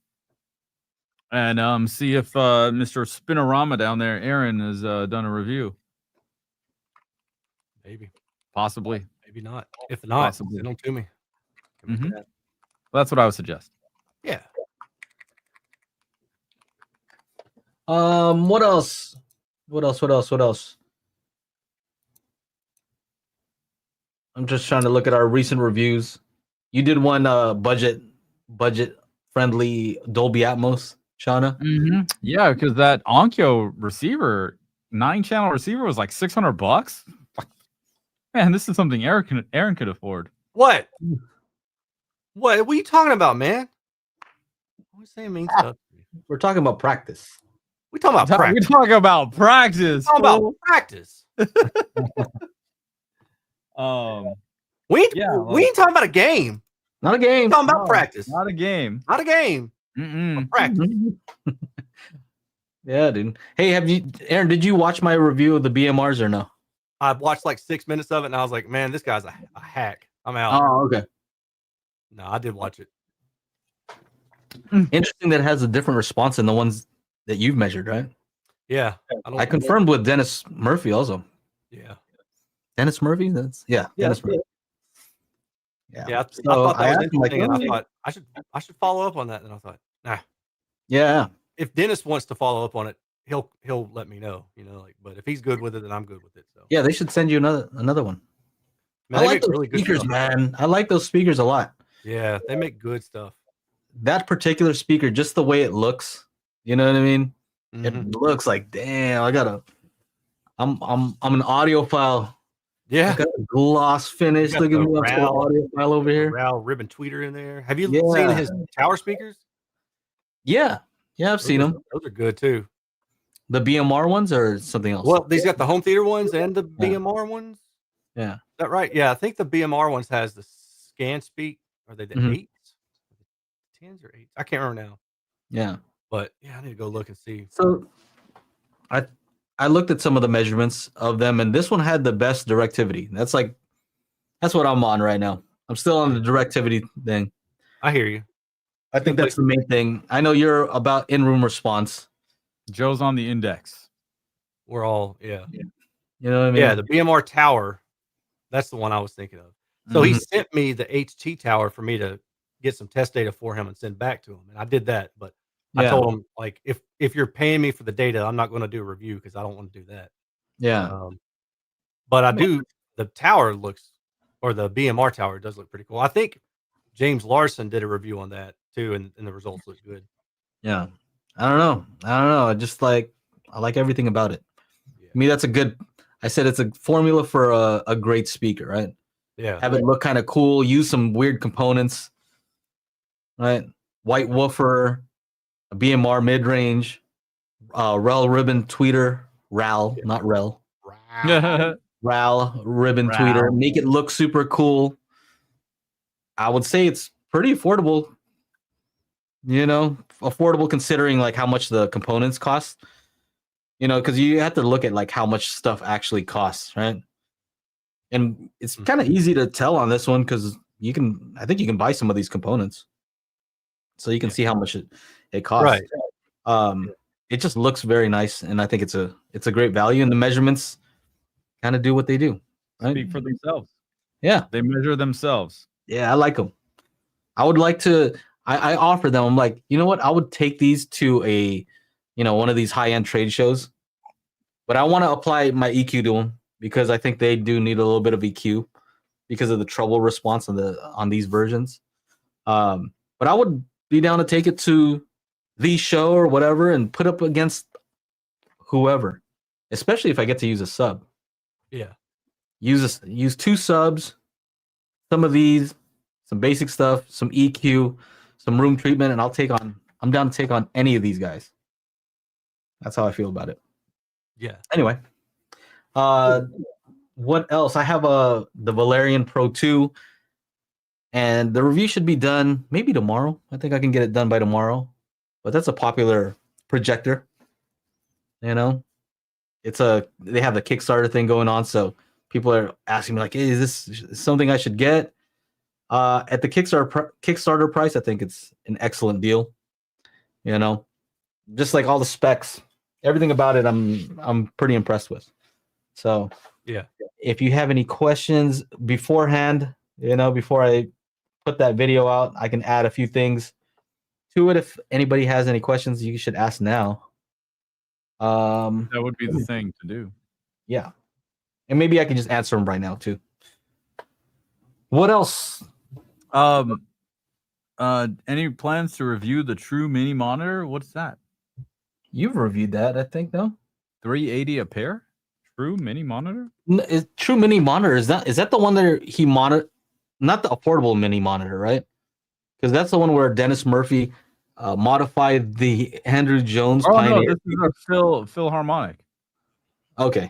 Speaker 1: And see if Mr. Spinorama down there, Aaron, has done a review.
Speaker 3: Maybe.
Speaker 1: Possibly.
Speaker 3: Maybe not. If not, send them to me.
Speaker 1: Well, that's what I would suggest.
Speaker 3: Yeah.
Speaker 2: What else? I'm just trying to look at our recent reviews. You did one budget friendly Dolby Atmos, Shauna.
Speaker 1: Yeah, because that Onkyo receiver, 9-channel receiver, was like $600. Man, this is something Aaron could afford.
Speaker 3: What are you talking about, man? What are you saying mean stuff?
Speaker 2: We're talking about practice.
Speaker 3: We're talking about practice.
Speaker 1: We talk about practice.
Speaker 3: We're talking about practice. We ain't talking about a game.
Speaker 2: Not a game.
Speaker 3: We're talking about practice.
Speaker 1: Not a game.
Speaker 3: Not a game. Practice.
Speaker 2: Yeah, dude. Hey, Aaron, did you watch my review of the BMRs or no?
Speaker 3: I watched like 6 minutes of it and I was like, man, this guy's a hack. I'm out.
Speaker 2: Oh, okay.
Speaker 3: No, I did watch it.
Speaker 2: Interesting that it has a different response than the ones that you've measured, right?
Speaker 3: Yeah.
Speaker 2: I confirmed with Dennis Murphy also.
Speaker 3: Yeah.
Speaker 2: Dennis Murphy? Dennis Murphy.
Speaker 3: Yeah. I thought that was interesting, and I thought I should follow up on that. And I thought, nah.
Speaker 2: Yeah.
Speaker 3: If Dennis wants to follow up on it, he'll let me know, but if he's good with it, then I'm good with it. So
Speaker 2: yeah, they should send you another one.
Speaker 3: Man,
Speaker 2: I like those
Speaker 3: really good
Speaker 2: speakers,
Speaker 3: stuff.
Speaker 2: man. I like those speakers a lot.
Speaker 3: Yeah, they make good stuff.
Speaker 2: That particular speaker, just the way it looks, you know what I mean?
Speaker 3: Mm-hmm.
Speaker 2: It looks like, damn, I'm an audiophile. Yeah, I got a gloss finish. Look at me, I'm an audiophile over here.
Speaker 3: Rail ribbon tweeter in there. Have you seen his tower speakers?
Speaker 2: Yeah, I've seen them.
Speaker 3: Those are good too.
Speaker 2: The BMR ones or something else?
Speaker 3: Well, he's got the home theater ones and the BMR ones.
Speaker 2: Yeah.
Speaker 3: Is that right? Yeah, I think the BMR ones has the scan speak. Are they the 8s? 10s or 8s? I can't remember now.
Speaker 2: Yeah.
Speaker 3: But yeah, I need to go look and see.
Speaker 2: So I looked at some of the measurements of them, and this one had the best directivity. That's what I'm on right now. I'm still on the directivity thing.
Speaker 3: I hear you.
Speaker 2: I think that's the main thing. I know you're about in-room response.
Speaker 1: Joe's on the index.
Speaker 3: We're all, yeah.
Speaker 2: You know what I mean?
Speaker 3: Yeah, the BMR Tower. That's the one I was thinking of. So he sent me the HT Tower for me to get some test data for him and send back to him. And I did that. But I told him like if you're paying me for the data, I'm not going to do a review because I don't want to do that.
Speaker 2: Yeah.
Speaker 3: But I do. The tower looks, or the BMR tower does look pretty cool. I think James Larson did a review on that too, and the results look good.
Speaker 2: Yeah. I don't know. I just I like everything about it.
Speaker 3: Yeah.
Speaker 2: I mean, that's a good. I said it's a formula for a great speaker, right?
Speaker 3: Yeah.
Speaker 2: Have it look kind of cool. Use some weird components, right? White woofer, a BMR mid range, RAL ribbon tweeter, RAL, not REL. RAL ribbon tweeter. Make it look super cool. I would say it's pretty affordable. Affordable considering like how much the components cost. Because you have to look at like how much stuff actually costs, right? And it's kind of easy to tell on this one because I think you can buy some of these components, so you can see how much it costs.
Speaker 3: Right.
Speaker 2: It just looks very nice, and I think it's a great value, and the measurements kind of do what they do. Right?
Speaker 1: Speak for themselves.
Speaker 2: Yeah,
Speaker 1: they measure themselves.
Speaker 2: Yeah, I like them. I would like to. I offer them. I'm like, you know what? I would take these to a, one of these high-end trade shows, but I want to apply my EQ to them because I think they do need a little bit of EQ because of the treble response on these versions. But I would be down to take it to the show or whatever and put up against whoever, especially if I get to use a sub.
Speaker 3: Yeah.
Speaker 2: Use 2 subs, some of these, some basic stuff, some EQ, some room treatment, and I'm down to take on any of these guys. That's how I feel about it.
Speaker 3: Yeah.
Speaker 2: Anyway, what else? I have the Valerian Pro 2, and the review should be done maybe tomorrow. I think I can get it done by tomorrow. But that's a popular projector. They have the Kickstarter thing going on, so people are asking me like, "Hey, is this something I should get?" At the Kickstarter price, I think it's an excellent deal. Just like all the specs, everything about it, I'm pretty impressed with. So
Speaker 3: yeah,
Speaker 2: if you have any questions beforehand, before I put that video out, I can add a few things to it. If anybody has any questions, you should ask now.
Speaker 1: That would be the thing to do.
Speaker 2: Yeah, and maybe I can just answer them right now too. What else?
Speaker 1: Any plans to review the True Mini Monitor? What's that?
Speaker 2: You've reviewed that, I think, no?
Speaker 1: $380 a pair? True Mini Monitor?
Speaker 2: True Mini Monitor, is that the one that he monitor? Not the affordable mini monitor, right? Because that's the one where Dennis Murphy modified the Andrew Jones Pioneer.
Speaker 1: No, this is a Phil Harmonic.
Speaker 2: Okay.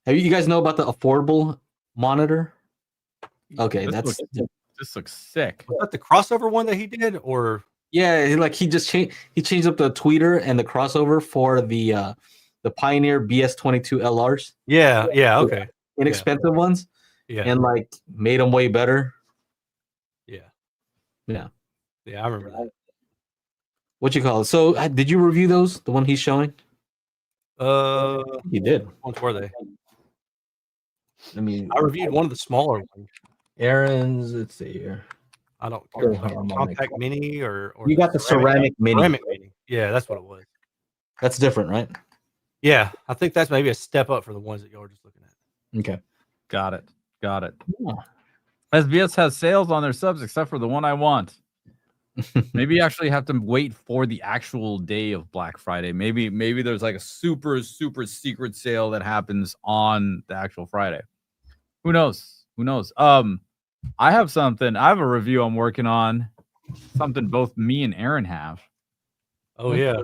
Speaker 2: Have you guys know about the affordable monitor? Okay,
Speaker 1: this looks sick.
Speaker 3: Was that the crossover one that he did, or
Speaker 2: yeah, he just changed up the tweeter and the crossover for the Pioneer BS22 LRs.
Speaker 3: Yeah, okay,
Speaker 2: inexpensive ones. Yeah, and made them way better.
Speaker 3: Yeah,
Speaker 2: I
Speaker 3: remember that.
Speaker 2: What you call it? So, did you review those? The one he's showing? He did.
Speaker 3: What were they?
Speaker 2: I
Speaker 3: reviewed one of the smaller ones.
Speaker 2: Aaron's. Let's see here.
Speaker 3: I don't care. Compact Mini or
Speaker 2: you got the ceramic Mini.
Speaker 3: Ceramic Mini. Yeah, that's what it was.
Speaker 2: That's different, right?
Speaker 3: Yeah, I think that's maybe a step up for the ones that y'all were just looking at.
Speaker 2: Okay,
Speaker 1: got it.
Speaker 2: Yeah.
Speaker 1: SBS has sales on their subs except for the one I want. Maybe you actually have to wait for the actual day of Black Friday. Maybe there's like a super secret sale that happens on the actual Friday. Who knows? I have a review I'm working on. Something both me and Aaron have.
Speaker 3: Oh yeah.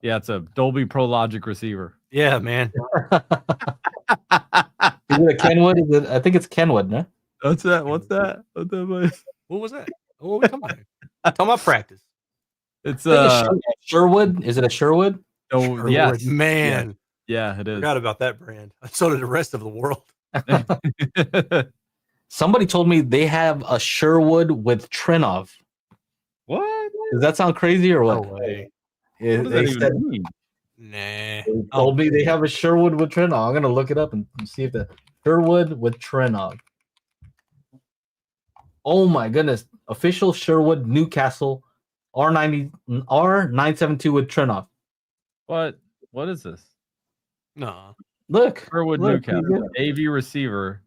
Speaker 1: Yeah, it's a Dolby Pro Logic receiver.
Speaker 3: Yeah, man.
Speaker 2: Is it a Kenwood? I think it's Kenwood, no?
Speaker 1: What's that? What
Speaker 3: was that? What are we talking about? Talking about practice.
Speaker 2: It's Sherwood. Is it a Sherwood?
Speaker 1: Oh,
Speaker 3: Sherwood,
Speaker 1: yes.
Speaker 3: man.
Speaker 1: Yeah, it is.
Speaker 3: Forgot about that brand. So did the rest of the world.
Speaker 2: Somebody told me they have a Sherwood with Tren.
Speaker 1: What?
Speaker 2: Does that sound crazy or what?
Speaker 3: No way.
Speaker 1: What does that even mean?
Speaker 3: Nah.
Speaker 2: They told me they have a Sherwood with Tren. I'm gonna look it up and see if the Sherwood with Tren. Oh my goodness! Official Sherwood Newcastle R972 with Tren off.
Speaker 1: What is this?
Speaker 3: No.
Speaker 2: Look.
Speaker 1: Sherwood
Speaker 2: Look,
Speaker 1: Newcastle AV receiver.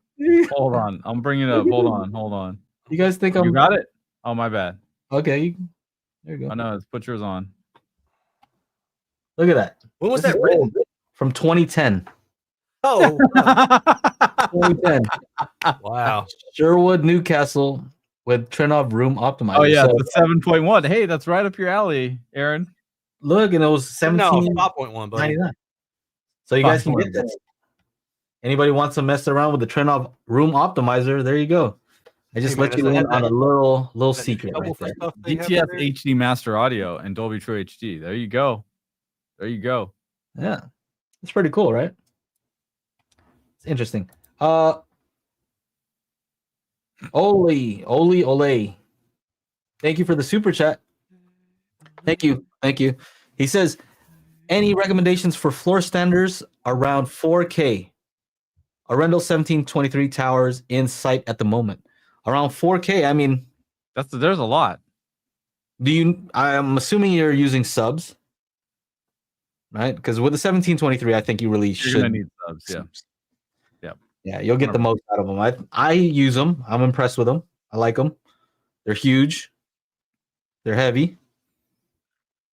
Speaker 1: Hold on, I'm bringing it up. Hold on.
Speaker 2: You guys think
Speaker 1: You got it? Oh, my bad.
Speaker 2: Okay. There you
Speaker 1: I
Speaker 2: go.
Speaker 1: know. Let's put yours on.
Speaker 2: Look at that.
Speaker 3: When was
Speaker 2: This
Speaker 3: that
Speaker 2: is
Speaker 3: written?
Speaker 2: old. From 2010.
Speaker 3: Oh,
Speaker 2: 2010.
Speaker 3: wow.
Speaker 2: Sherwood Newcastle with Tren room optimizer.
Speaker 1: Oh yeah,
Speaker 2: So,
Speaker 1: the 7.1. Hey, that's right up your alley, Aaron.
Speaker 2: look, and it was
Speaker 3: No,
Speaker 2: 17.99.
Speaker 3: 5.1, buddy.
Speaker 2: So you guys can
Speaker 1: 5.1.
Speaker 2: get this. Anybody wants to mess around with the Tren room optimizer? There you go. I just
Speaker 3: Hey, man,
Speaker 2: let you
Speaker 3: does it
Speaker 2: in
Speaker 3: have
Speaker 2: on a little
Speaker 3: That
Speaker 2: secret
Speaker 3: double
Speaker 2: right
Speaker 3: for
Speaker 2: there.
Speaker 3: stuff they have
Speaker 1: DTS
Speaker 3: there?
Speaker 1: HD Master Audio and Dolby True HD. There you go.
Speaker 2: Yeah, it's pretty cool, right? It's interesting. Ole. Thank you for the super chat. Thank you. He says, any recommendations for floor standards around 4K? Arundel 1723 towers in sight at the moment. Around 4K. I mean,
Speaker 1: There's a lot.
Speaker 2: I'm assuming you're using subs, right? Because with the 1723, I think you really
Speaker 1: You're
Speaker 2: should
Speaker 1: gonna need subs. Yeah.
Speaker 2: Yeah, you'll get the most out of them. I use them. I'm impressed with them. I like them. They're huge. They're heavy,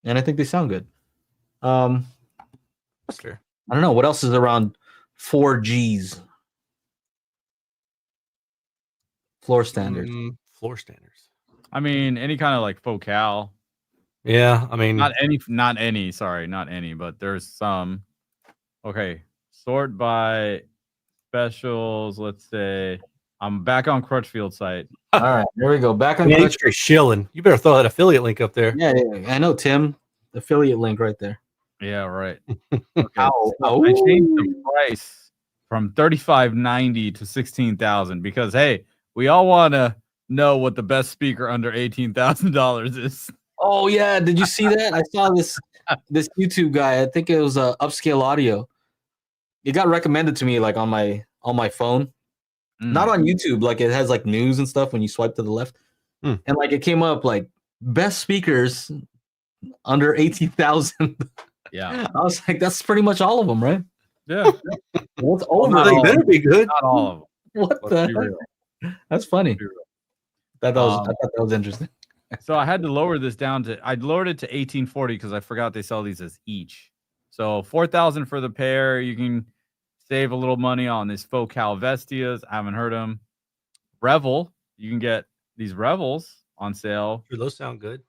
Speaker 2: and I think they sound good.
Speaker 3: Sure.
Speaker 2: I don't know what else is around 4Gs. Floor standards.
Speaker 3: Floor standards.
Speaker 1: I mean, any kind of like focal.
Speaker 3: Yeah, I mean,
Speaker 1: Not any, but there's some. Okay, sort by specials. Let's say I'm back on Crutchfield site.
Speaker 2: All right, there we go. Back on
Speaker 3: Main
Speaker 2: Crutch.
Speaker 3: Street shilling. You better throw that affiliate link up there.
Speaker 2: Yeah, I know, Tim. Affiliate link right there.
Speaker 1: Yeah, right. Okay.
Speaker 2: Ow.
Speaker 1: So I changed the price from $35.90 to $16,000 because hey, we all want to know what the best speaker under $18,000 is.
Speaker 2: Oh yeah, did you see that? I saw this YouTube guy. I think it was Upscale Audio. It got recommended to me like on my phone, not on YouTube. Like it has like news and stuff when you swipe to the left, and like it came up like best speakers under 18,000.
Speaker 1: Yeah,
Speaker 2: I was like, that's pretty much all of them, right?
Speaker 1: yeah.
Speaker 2: What's over?
Speaker 1: Not
Speaker 3: They
Speaker 1: all
Speaker 3: better be good.
Speaker 1: Not all of them.
Speaker 2: What
Speaker 1: Let's be
Speaker 2: the?
Speaker 1: real.
Speaker 2: That's funny.
Speaker 1: Be real.
Speaker 2: I thought that was interesting.
Speaker 1: So I had to lower this down to. I lowered it to 1840 because I forgot they sell these as each. So 4,000 for the pair. You can save a little money on these Focal Vestias. I haven't heard them. Revel. You can get these Revels on sale.
Speaker 3: Sure, those sound good.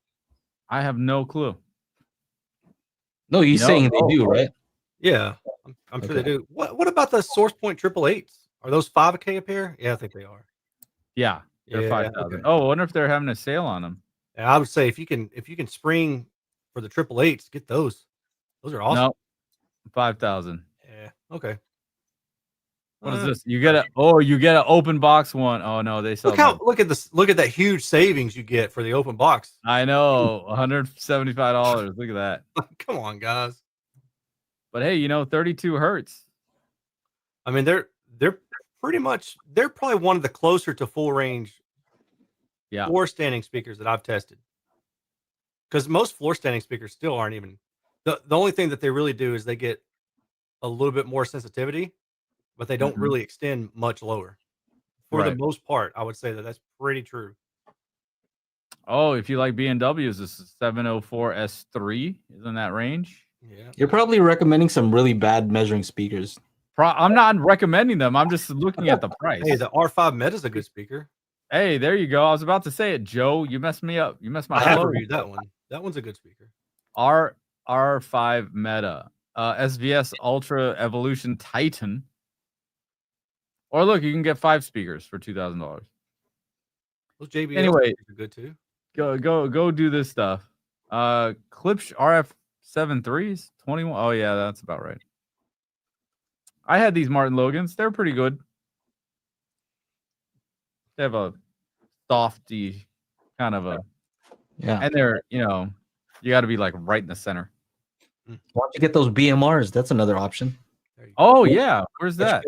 Speaker 1: I have no clue.
Speaker 2: No, you're saying they do, right?
Speaker 3: Yeah, I'm sure they
Speaker 2: Okay.
Speaker 3: do. What about the Source Point 888s? Are those 5K a pair? Yeah, I think they are.
Speaker 1: Yeah, they're
Speaker 3: Yeah,
Speaker 1: 5,000.
Speaker 3: okay.
Speaker 1: Oh, I wonder if they're having a sale on them.
Speaker 3: And I would say if you can spring for the 888s, get those. Those are awesome.
Speaker 1: No, 5,000.
Speaker 3: Yeah. Okay.
Speaker 1: What is this? You get an open box one. Oh no, they sell.
Speaker 3: Look at that huge savings you get for the open box.
Speaker 1: I know, $175. Look at that.
Speaker 3: Come on, guys.
Speaker 1: But hey, 32 hertz.
Speaker 3: I mean, they're probably one of the closer to full range floor standing speakers that I've tested. Because most floor standing speakers still aren't even the only thing that they really do is they get a little bit more sensitivity, but they don't really extend much lower. For the most part, I would say that's pretty true.
Speaker 1: Oh, if you like BMWs, this is 704 S3 is in that range.
Speaker 3: Yeah.
Speaker 2: You're probably recommending some really bad measuring speakers.
Speaker 1: I'm not recommending them. I'm just looking at the price.
Speaker 3: Hey, the R5 Meta is a good speaker.
Speaker 1: Hey, there you go. I was about to say it, Joe. You messed me up. You messed my
Speaker 3: I have
Speaker 1: flow.
Speaker 3: reviewed that one. That one's a good speaker.
Speaker 1: R5 Meta, SVS Ultra Evolution Titan. Or look, you can get 5 speakers for $2,000.
Speaker 3: Those JBL
Speaker 1: Anyway,
Speaker 3: are good too.
Speaker 1: Go do this stuff. Klipsch RF 7.3s, 21. Oh yeah, that's about right. I had these Martin Logans. They're pretty good. They have a softy kind of a and they're you got to be like right in the center.
Speaker 2: Why don't you get those BMRs? That's another option.
Speaker 1: Oh yeah, where's that?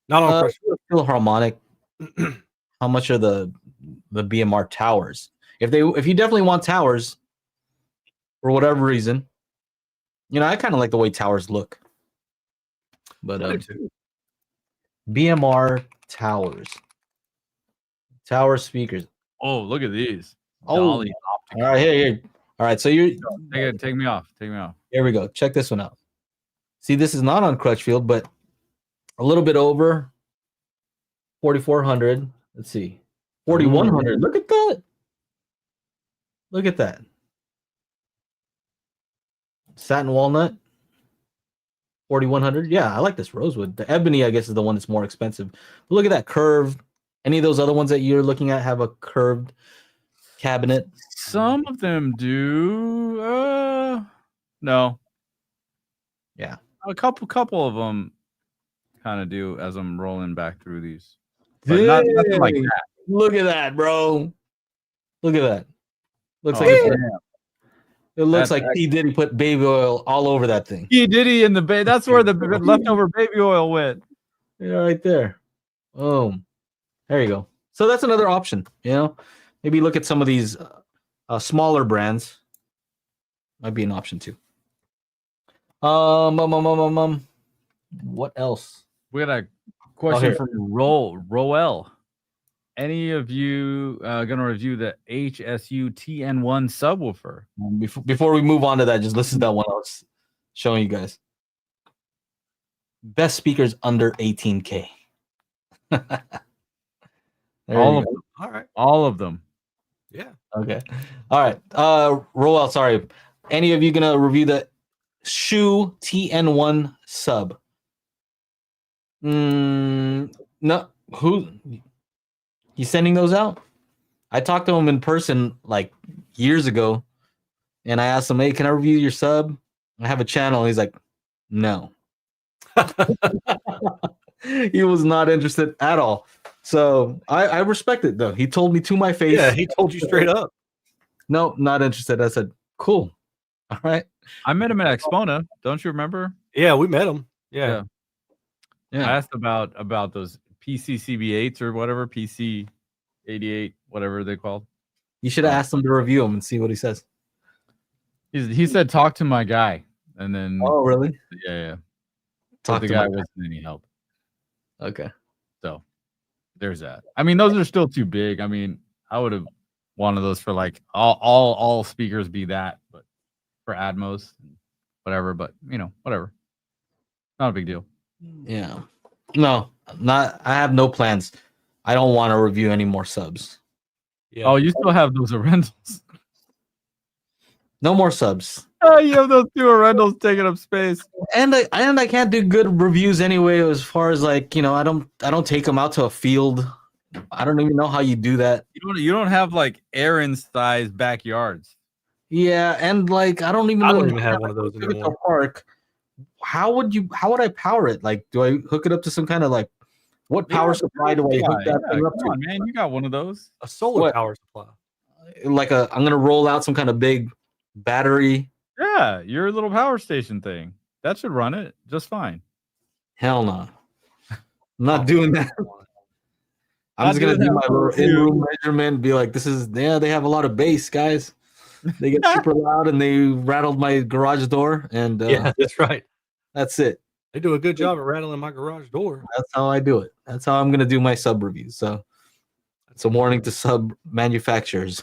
Speaker 3: Not on
Speaker 2: Harmonic. How much are the BMR towers? if you definitely want towers for whatever reason, I kind of like the way towers look. But BMR Towers. Tower speakers.
Speaker 1: Oh, look at these.
Speaker 2: Oh,
Speaker 1: Dolly
Speaker 2: all right, here. All right, so
Speaker 1: Take me off. Take me off.
Speaker 2: Here we go. Check this one out. See, this is not on Crutchfield, but a little bit over 4,400. Let's see. 4,100. Look at that. Look at that. Satin walnut. 4,100. Yeah, I like this rosewood. The ebony, I guess, is the one that's more expensive. But look at that curved. Any of those other ones that you're looking at have a curved cabinet?
Speaker 1: Some of them do. No.
Speaker 2: Yeah.
Speaker 1: A couple of them kind of do as I'm rolling back through these. But nothing like that.
Speaker 2: Look at that, bro. Look at that. Looks it looks like P. Diddy put baby oil all over that thing.
Speaker 1: P. Diddy in the that's where the leftover baby oil went.
Speaker 2: Yeah, right there. Boom. There you go. So that's another option. Maybe look at some of these smaller brands. Might be an option too. What else?
Speaker 1: We got a question from Roel. Any of you gonna review the HSU TN1 subwoofer?
Speaker 2: Before we move on to that, just listen to that one I was showing you guys. Best speakers under 18K.
Speaker 1: All of them.
Speaker 3: All right.
Speaker 1: All of them.
Speaker 3: Yeah.
Speaker 2: Okay. All right. Roel, sorry. Any of you gonna review the Shu TN1 sub? No. Who? He's sending those out? I talked to him in person like years ago, and I asked him, "Hey, can I review your sub? I have a channel." He's like, "No." He was not interested at all. So I respect it, though. He told me to my face.
Speaker 3: Yeah, he told you straight up.
Speaker 2: No, not interested. I said, "Cool, all right."
Speaker 1: I met him at Expona. Don't you remember?
Speaker 3: Yeah, we met him. Yeah.
Speaker 1: I asked about those PCCB8s or whatever, PC88, whatever they're called.
Speaker 2: You should have asked him to review them and see what he says.
Speaker 1: He said, "Talk to my guy," and then
Speaker 2: Oh, really?
Speaker 1: Yeah.
Speaker 2: Talk
Speaker 1: the
Speaker 2: to
Speaker 1: guy
Speaker 2: my guy.
Speaker 1: wasn't any help.
Speaker 2: Okay.
Speaker 1: So there's that. I mean, those are still too big. I mean, I would have wanted those for like all speakers be that, but for Atmos, whatever. But whatever. Not a big deal.
Speaker 2: Yeah. No, not. I have no plans. I don't want to review any more subs.
Speaker 3: Yeah.
Speaker 1: Oh, you still have those Arendals.
Speaker 2: No more subs.
Speaker 1: Oh, you have those two Arendals taking up space.
Speaker 2: And I can't do good reviews anyway. As far as I don't take them out to a field. I don't even know how you do that.
Speaker 1: You don't have like Aaron's size backyards.
Speaker 2: Yeah, and I don't even
Speaker 3: have one of those anymore.
Speaker 2: Park. How would I power it? Like, do I hook it up to some kind of what power supply do I hook that thing up to?
Speaker 1: On, man, you got one of those.
Speaker 3: A solar power supply.
Speaker 2: I'm gonna roll out some kind of big battery.
Speaker 1: Yeah, your little power station thing. That should run it just fine.
Speaker 2: Hell no. I'm not doing that. I'm just gonna do my little in-room measurement, be like, they have a lot of bass, guys. They get super loud and they rattled my garage door, and
Speaker 3: yeah, that's right.
Speaker 2: That's it.
Speaker 3: They do a good job at rattling my garage door.
Speaker 2: That's how I do it. That's how I'm gonna do my sub reviews. So it's a warning to sub manufacturers.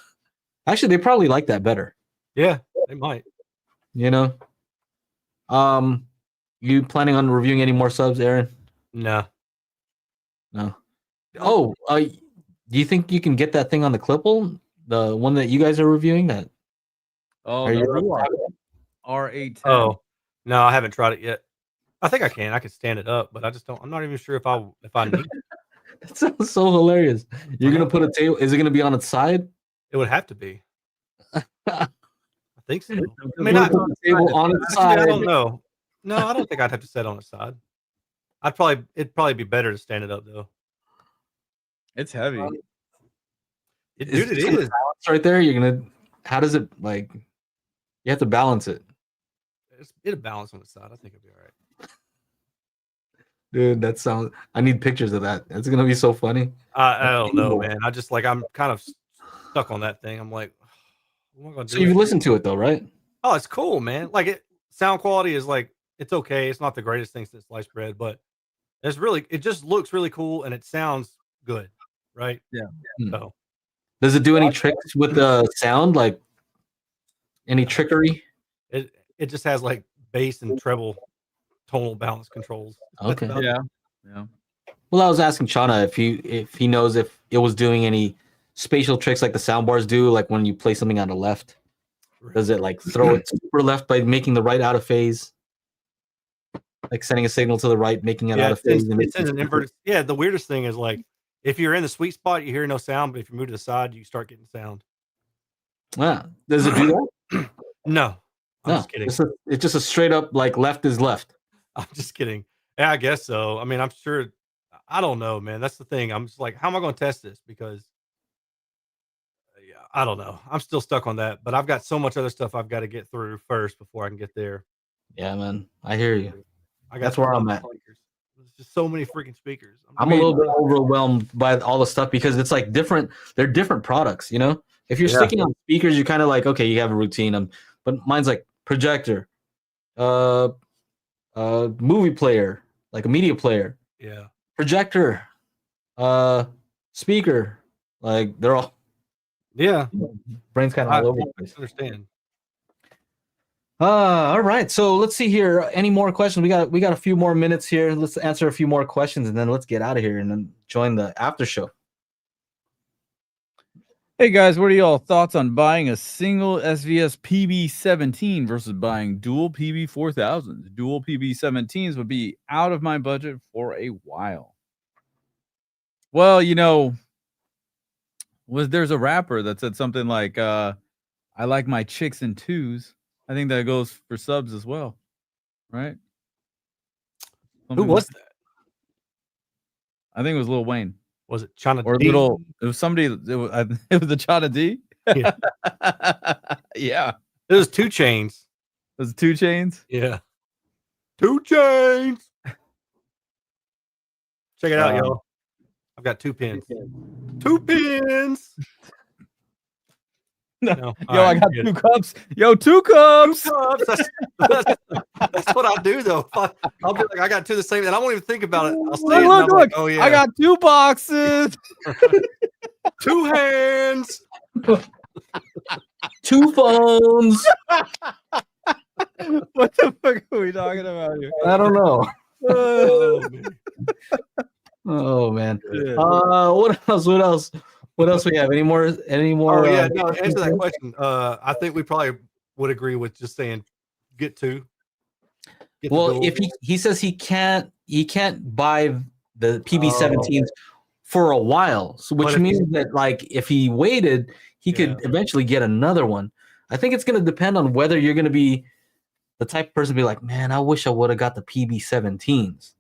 Speaker 2: Actually, they probably like that better.
Speaker 3: Yeah, they might.
Speaker 2: You planning on reviewing any more subs, Aaron?
Speaker 3: No.
Speaker 2: Oh, do you think you can get that thing on the Clipple? The one that you guys are reviewing? That?
Speaker 1: Oh, R810.
Speaker 3: Oh, no, I haven't tried it yet. I think I can. I can stand it up, but I just don't. I'm not even sure if I need it.
Speaker 2: That sounds so hilarious. You're gonna put a table. Is it gonna be on its side?
Speaker 3: It would have to be. I think so. I
Speaker 2: mean, not table on its side.
Speaker 3: I don't know. No, I don't think I'd have to set on its side. It'd probably be better to stand it up though.
Speaker 1: It's heavy.
Speaker 3: It is
Speaker 2: right there. How does it you have to balance it.
Speaker 3: It'll balance on its side. I think it'll be all right.
Speaker 2: Dude, I need pictures of that. It's gonna be so funny.
Speaker 3: I don't know, man. I'm kind of stuck on that thing. I'm like, what am I gonna do?
Speaker 2: So you've listened to it though, right?
Speaker 3: Oh, it's cool, man. Like sound quality is like it's okay. It's not the greatest thing since sliced bread, but it just looks really cool and it sounds good, right?
Speaker 1: Yeah.
Speaker 3: So
Speaker 2: Does it do any tricks with the sound? Like any trickery?
Speaker 3: it just has like bass and treble tonal balance controls.
Speaker 2: Okay.
Speaker 1: Yeah.
Speaker 2: Well, I was asking Chana if he knows if it was doing any spatial tricks like the sound bars do, like when you play something on the left. Does it like throw it super left by making the right out of phase? Like sending a signal to the right, making it out of phase.
Speaker 3: It sends an inverted. Yeah, the weirdest thing is like if you're in the sweet spot, you hear no sound, but if you move to the side, you start getting sound.
Speaker 2: Yeah. Does it do that?
Speaker 3: No. I'm just kidding.
Speaker 2: It's just a straight up like left is left.
Speaker 3: I'm just kidding. Yeah, I guess so. I mean, I'm sure. I don't know, man. That's the thing. I'm just like, how am I going to test this? Because I don't know. I'm still stuck on that, but I've got so much other stuff I've got to get through first before I can get there.
Speaker 2: Yeah, man. I hear you.
Speaker 3: That's
Speaker 2: where I'm at.
Speaker 3: There's just so many freaking speakers.
Speaker 2: I'm a little bit overwhelmed by all the stuff because it's like they're different products, you know? If you're sticking on speakers, you're kind of like, okay, you have a routine. But mine's like projector, movie player, like a media player.
Speaker 3: Yeah.
Speaker 2: Projector, speaker. Like they're all brain's kind of all over the place.
Speaker 3: Understand.
Speaker 2: All right. So let's see here. Any more questions? We got a few more minutes here. Let's answer a few more questions and then let's get out of here and then join the after show.
Speaker 1: Hey guys, what are y'all thoughts on buying a single SVS PB17 versus buying dual PB4000s? Dual PB17s would be out of my budget for a while. Well, you know, there's a rapper that said something like, I like my chicks in twos. I think that goes for subs as well, right?
Speaker 3: Who was that?
Speaker 1: I think it was Lil Wayne.
Speaker 3: Was it Chana
Speaker 1: or
Speaker 3: D?
Speaker 1: It was somebody. It was the Chana D.
Speaker 3: Yeah.
Speaker 1: Yeah.
Speaker 3: It was 2 Chains.
Speaker 1: It was 2 Chains.
Speaker 3: Yeah. 2 Chains. Check it out, y'all. I've got 2 pins. 2 pins.
Speaker 1: No. Yo, I got 2 cups. Yo, 2 cups.
Speaker 3: 2 cups. That's what I do though. I'll be like, I got 2 the same, and I won't even think about it. I'll say
Speaker 1: look,
Speaker 3: like, oh yeah,
Speaker 1: I got 2 boxes.
Speaker 3: 2 hands.
Speaker 2: 2 phones.
Speaker 1: What the fuck are we talking about here?
Speaker 2: I don't know.
Speaker 3: Oh, man.
Speaker 2: Oh man.
Speaker 1: Yeah.
Speaker 2: What else we have? Any more?
Speaker 3: Oh yeah, no, answer that question. I think we probably would agree with just saying get 2.
Speaker 2: Well, if he says he can't buy the PB17s for a while, so which means that like if he waited, he could eventually get another one. I think it's going to depend on whether you're going to be the type of person to be like, man, I wish I would have got the PB17s.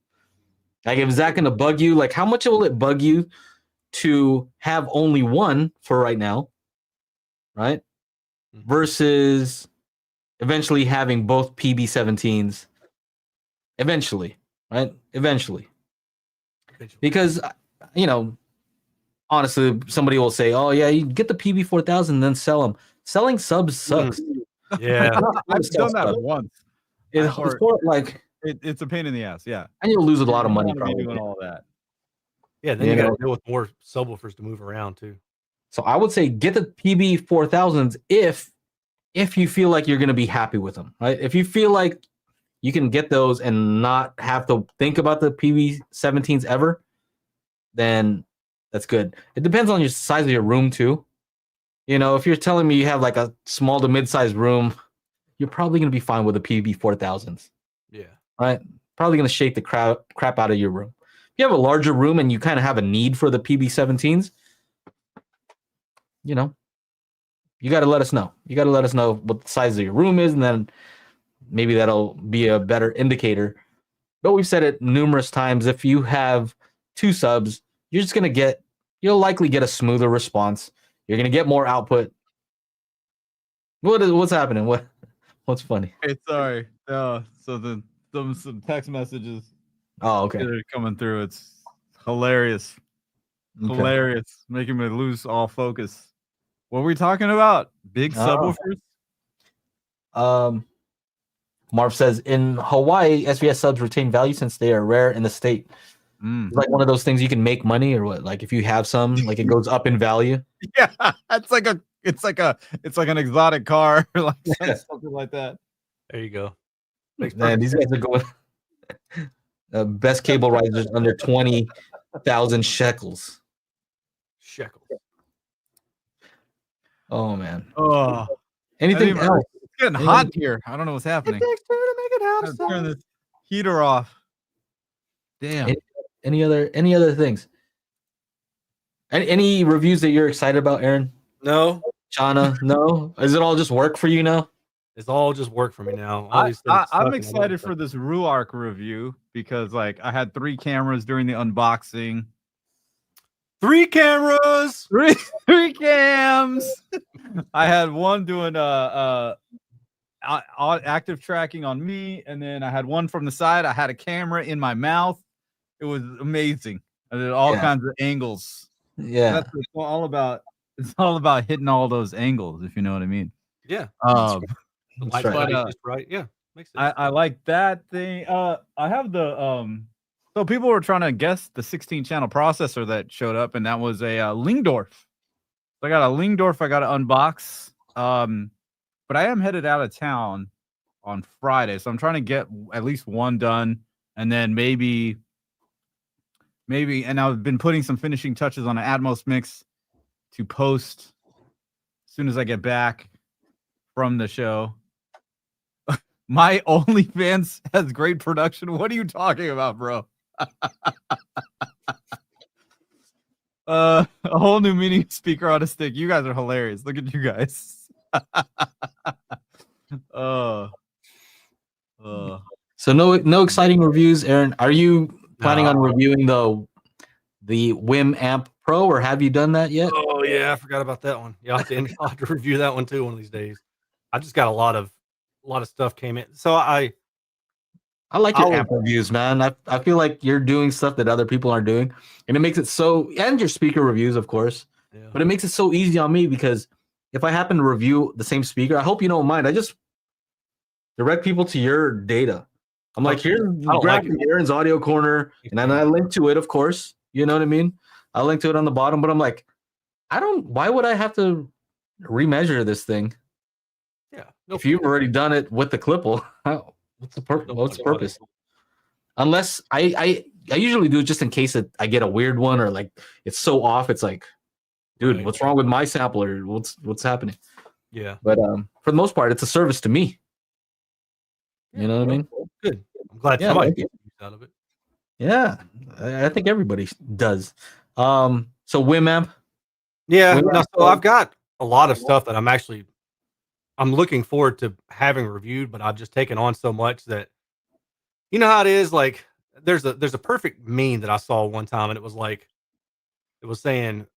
Speaker 2: Like, if is that going to bug you? Like, how much will it bug you to have only one for right now, right? Versus eventually having both PB17s. Eventually, right? Eventually. Because, you know, honestly, somebody will say, oh, yeah, you get the PB4000 and then sell them. Selling subs sucks.
Speaker 3: Yeah.
Speaker 1: I've done that once. It's a pain in the ass, yeah.
Speaker 2: And you'll lose a lot of money
Speaker 1: probably doing all that.
Speaker 3: Yeah, then you got to deal with more subwoofers to move around too.
Speaker 2: So I would say get the PB4000s if you feel like you're going to be happy with them, right? If you feel like you can get those and not have to think about the PB17s ever, then that's good. It depends on your size of your room too. You know, if you're telling me you have like a small to mid-sized room, you're probably going to be fine with the PB4000s.
Speaker 3: Yeah.
Speaker 2: Right? Probably going to shake the crap out of your room. If you have a larger room and you kind of have a need for the PB17s, you know, you got to let us know. You got to let us know what the size of your room is, and then maybe that'll be a better indicator. But we've said it numerous times. If you have 2 subs, you'll likely get a smoother response. You're going to get more output. What's happening? What's funny?
Speaker 1: Hey, sorry. So some text messages.
Speaker 2: Oh, okay.
Speaker 1: That are coming through. It's hilarious.
Speaker 2: Okay.
Speaker 1: Hilarious. Making me lose all focus. What were we talking about? Big
Speaker 2: Oh.
Speaker 1: subwoofers?
Speaker 2: Marv says in Hawaii, SVS subs retain value since they are rare in the state. It's like one of those things you can make money or what? Like if you have some, like it goes up in value.
Speaker 1: Yeah, it's like an exotic car, like something like that.
Speaker 3: There you go.
Speaker 2: Man, these guys are going. Best cable risers under 20,000 shekels. Oh man.
Speaker 1: Oh,
Speaker 2: anything else?
Speaker 1: It's getting hot here. I don't know what's happening. Turn this heater off. Damn.
Speaker 2: Any other things? Any reviews that you're excited about, Aaron?
Speaker 3: No.
Speaker 2: Chana, no. Is it all just work for you now?
Speaker 3: It's all just work for me now.
Speaker 1: I'm excited for this Ruark review because like I had 3 cameras during the unboxing.
Speaker 3: 3 cameras,
Speaker 1: 3 cams. I had one doing active tracking on me, and then I had one from the side. I had a camera in my mouth. It was amazing. I did all kinds of angles.
Speaker 2: Yeah,
Speaker 1: that's what it's all about. It's all about hitting all those angles, if you know what I mean.
Speaker 3: Yeah.
Speaker 1: Right.
Speaker 3: Right. Yeah. Makes
Speaker 1: sense. I like that thing. I have the so people were trying to guess the 16-channel processor that showed up, and that was a Lingdorf. So I got a Lingdorf I got to unbox. But I am headed out of town on Friday, so I'm trying to get at least one done, and then maybe, and I've been putting some finishing touches on an Atmos mix to post as soon as I get back from the show. My OnlyFans has great production. What are you talking about, bro? A whole new meaning speaker on a stick. You guys are hilarious. Look at you guys.
Speaker 2: So no exciting reviews, Aaron. Are you planning on reviewing the Wim Amp Pro, or have you done that yet?
Speaker 3: Oh yeah, I forgot about that one. Yeah, I'll have to review that one too one of these days. I just got a lot of stuff came in, so I
Speaker 2: like your amp reviews, man. I feel like you're doing stuff that other people aren't doing, and it makes it so. And your speaker reviews, of course, but it makes it so easy on me because if I happen to review the same speaker, I hope you don't mind. I just direct people to your data. I'm like, here's Aaron's audio corner, and then I link to it, of course. You know what I mean? I link to it on the bottom, but I'm like, why would I have to remeasure this thing?
Speaker 3: Yeah.
Speaker 2: If you've already done it with the Clipple, what's the purpose? What's the purpose? Unless I usually do it just in case I get a weird one or like it's so off. It's like, dude, what's wrong with my sampler? What's happening?
Speaker 3: Yeah.
Speaker 2: But for the most part, it's a service to me. You know what I mean?
Speaker 3: Good. I'm glad somebody gets out of it.
Speaker 2: Yeah, I think everybody does. So Wimamp.
Speaker 3: Yeah. So I've got a lot of stuff that I'm looking forward to having reviewed, but I've just taken on so much that you know how it is. Like there's a perfect meme that I saw one time, and it was saying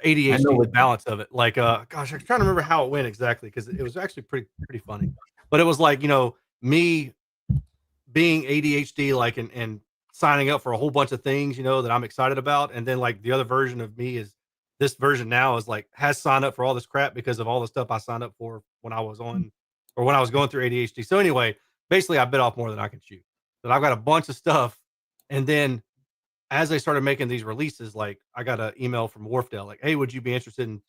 Speaker 3: ADHD, the balance of it. Like, gosh, I'm trying to remember how it went exactly because it was actually pretty funny. But it was like, me being ADHD, like, and signing up for a whole bunch of things, that I'm excited about, and then like the other version of me is this version now is like has signed up for all this crap because of all the stuff I signed up for when I was going through ADHD. So anyway, basically, I bit off more than I can chew. But I've got a bunch of stuff, and then as they started making these releases, like I got an email from Wharfdale, like, "Hey, would you be interested in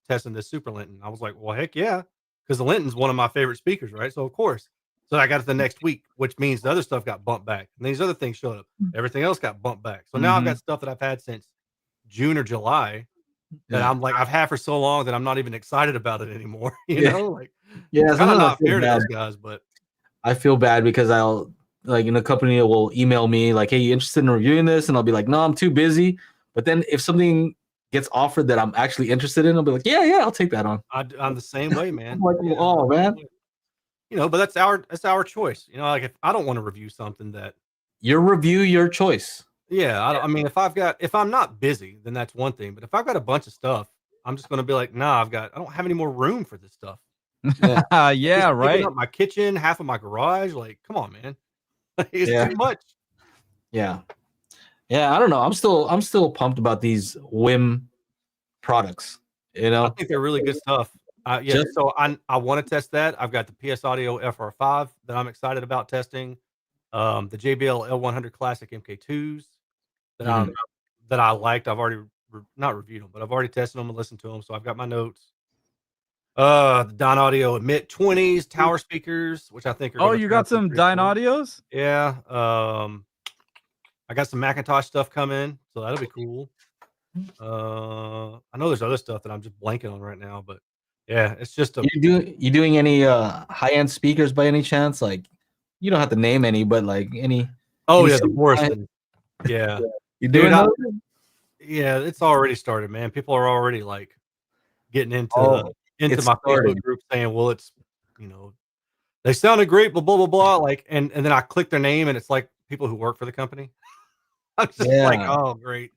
Speaker 3: testing this Super Linton?" I was like, "Well, heck yeah," because the Linton's one of my favorite speakers, right? So of course. So I got it the next week, which means the other stuff got bumped back, and these other things showed up. Everything else got bumped back. So now I've got stuff that I've had since June or July that I'm like I've had for so long that I'm not even excited about it anymore. You know, like
Speaker 2: it's
Speaker 3: kind of not fair to those guys, but
Speaker 2: I feel bad because I'll like a company will email me like, "Hey, you interested in reviewing this?" And I'll be like, "No, I'm too busy." But then if something gets offered that I'm actually interested in, I'll be like, "Yeah, I'll take that on."
Speaker 3: I'm the same way, man.
Speaker 2: I'm like, oh man,
Speaker 3: but that's our choice. Like if I don't want to review something that
Speaker 2: your review, your choice.
Speaker 3: Yeah, I mean, if I'm not busy, then that's one thing. But if I've got a bunch of stuff, I'm just going to be like, nah, I don't have any more room for this stuff.
Speaker 1: Yeah, right.
Speaker 3: Up my kitchen, half of my garage. Like, come on, man, it's too much.
Speaker 2: Yeah. I don't know. I'm still pumped about these Wim products. You
Speaker 3: I
Speaker 2: know,
Speaker 3: think they're really good stuff. Yeah,
Speaker 2: Just-
Speaker 3: so I want to test that. I've got the PS Audio FR5 that I'm excited about testing. The JBL L100 Classic MK2s that
Speaker 2: Mhm.
Speaker 3: that I liked. I've already not reviewed them, but I've already tested them and listened to them. So I've got my notes. The Don Audio Emit 20s tower speakers, which I think are
Speaker 1: Oh,
Speaker 3: going to
Speaker 1: you got some Dyn Audios?
Speaker 3: Yeah. I got some Macintosh stuff coming, so that'll be cool. I know there's other stuff that I'm just blanking on right now, but yeah, it's just a
Speaker 2: you doing any high-end speakers by any chance? Like, you don't have to name any, but like any.
Speaker 3: oh
Speaker 2: any
Speaker 3: yeah, the
Speaker 2: super
Speaker 3: Morrison. Yeah.
Speaker 2: You
Speaker 3: Dude,
Speaker 2: doing those?
Speaker 3: yeah, it's already started, man. People are already like getting
Speaker 2: Oh,
Speaker 3: into
Speaker 2: it's
Speaker 3: my
Speaker 2: starting.
Speaker 3: Facebook group saying, well, it's they sounded great, but blah blah blah. Like, and then I click their name and it's like people who work for the company. I'm just like,
Speaker 2: Yeah.
Speaker 3: oh great.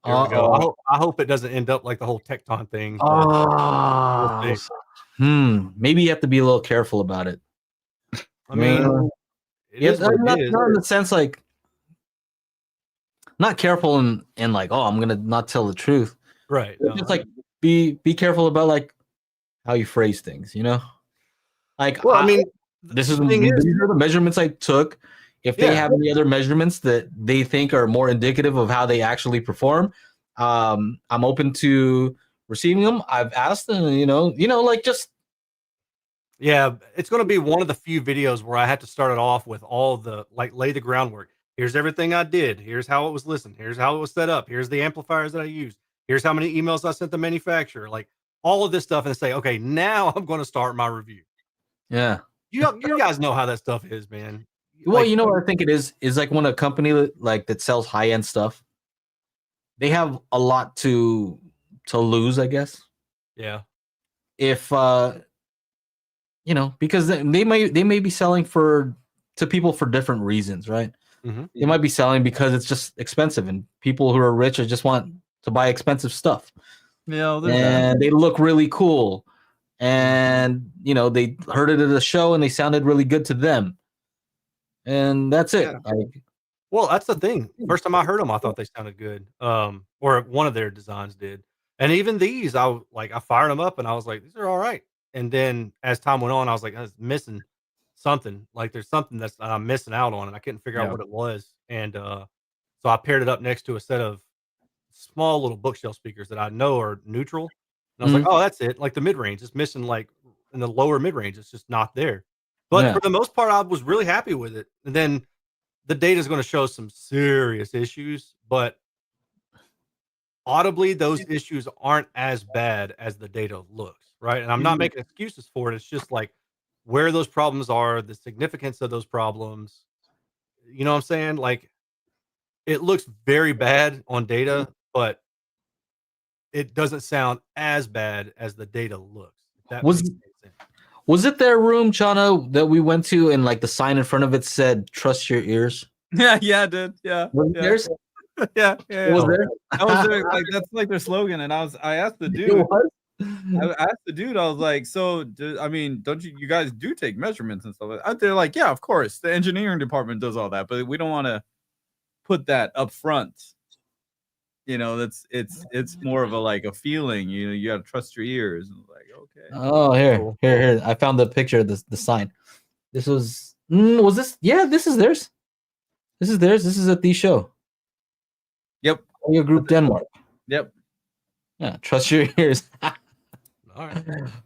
Speaker 3: Here we go. I hope it doesn't end up like the whole Tecton thing, but we'll see.
Speaker 2: Maybe you have to be a little careful about it.
Speaker 3: I mean, it is what
Speaker 2: not,
Speaker 3: it is.
Speaker 2: not in the sense like not careful in like, oh, I'm gonna not tell the truth.
Speaker 3: Right.
Speaker 2: But just like be careful about like how you phrase things, you know? Like,
Speaker 3: well, I mean,
Speaker 2: these
Speaker 3: the
Speaker 2: are
Speaker 3: thing is,
Speaker 2: the measurements I took. If they have any other measurements that they think are more indicative of how they actually perform, I'm open to receiving them. I've asked them, like just
Speaker 3: yeah, it's going to be one of the few videos where I have to start it off with all the like lay the groundwork. Here's everything I did. Here's how it was listened. Here's how it was set up. Here's the amplifiers that I used. Here's how many emails I sent the manufacturer. Like all of this stuff, and say, okay, now I'm going to start my review.
Speaker 2: Yeah.
Speaker 3: You guys know how that stuff is, man.
Speaker 2: Well,
Speaker 3: Like,
Speaker 2: you know what I think it is like when a company like that sells high-end stuff, they have a lot to lose, I guess.
Speaker 3: Yeah.
Speaker 2: If because they may be selling to people for different reasons, right?
Speaker 3: Mm-hmm.
Speaker 2: They might be selling because it's just expensive, and people who are rich just want to buy expensive stuff.
Speaker 1: Yeah,
Speaker 2: and they look really cool, and they heard it at a show and they sounded really good to them, and that's it.
Speaker 3: Yeah. Well, that's the thing. First time I heard them, I thought they sounded good. Or one of their designs did. And even these, I fired them up and I was like, these are all right. And then as time went on, I was like, I was missing something. Like there's something that I'm missing out on, and I couldn't figure out what it was. And so I paired it up next to a set of small little bookshelf speakers that I know are neutral. And I was like, oh, that's it. Like the mid range, it's missing like in the lower mid range, it's just not there. But for the most part, I was really happy with it. And then the data is going to show some serious issues, but audibly, those issues aren't as bad as the data looks, right? And I'm not making excuses for it. It's just like where those problems are, the significance of those problems. You know what I'm saying? Like it looks very bad on data, but it doesn't sound as bad as the data looks.
Speaker 2: Was it their room, Chana, that we went to, and like the sign in front of it said "Trust your ears"?
Speaker 1: Yeah, dude. Yeah.
Speaker 2: Was it theirs?
Speaker 1: Yeah.
Speaker 2: Was there?
Speaker 1: That was like that's like their slogan, and I asked the dude. I asked the dude. I was like, "So, I mean, don't you guys do take measurements and stuff like that?" They're like, "Yeah, of course. The engineering department does all that, but we don't want to put that up front. It's more of a feeling. You got to trust your ears." And like, okay.
Speaker 2: Oh, here. I found the picture of the sign. This was this? Yeah, this is theirs. This is theirs. This is at the show.
Speaker 1: Yep.
Speaker 2: Audio Group Denmark.
Speaker 1: Yep.
Speaker 2: Yeah, trust your ears.
Speaker 3: All right.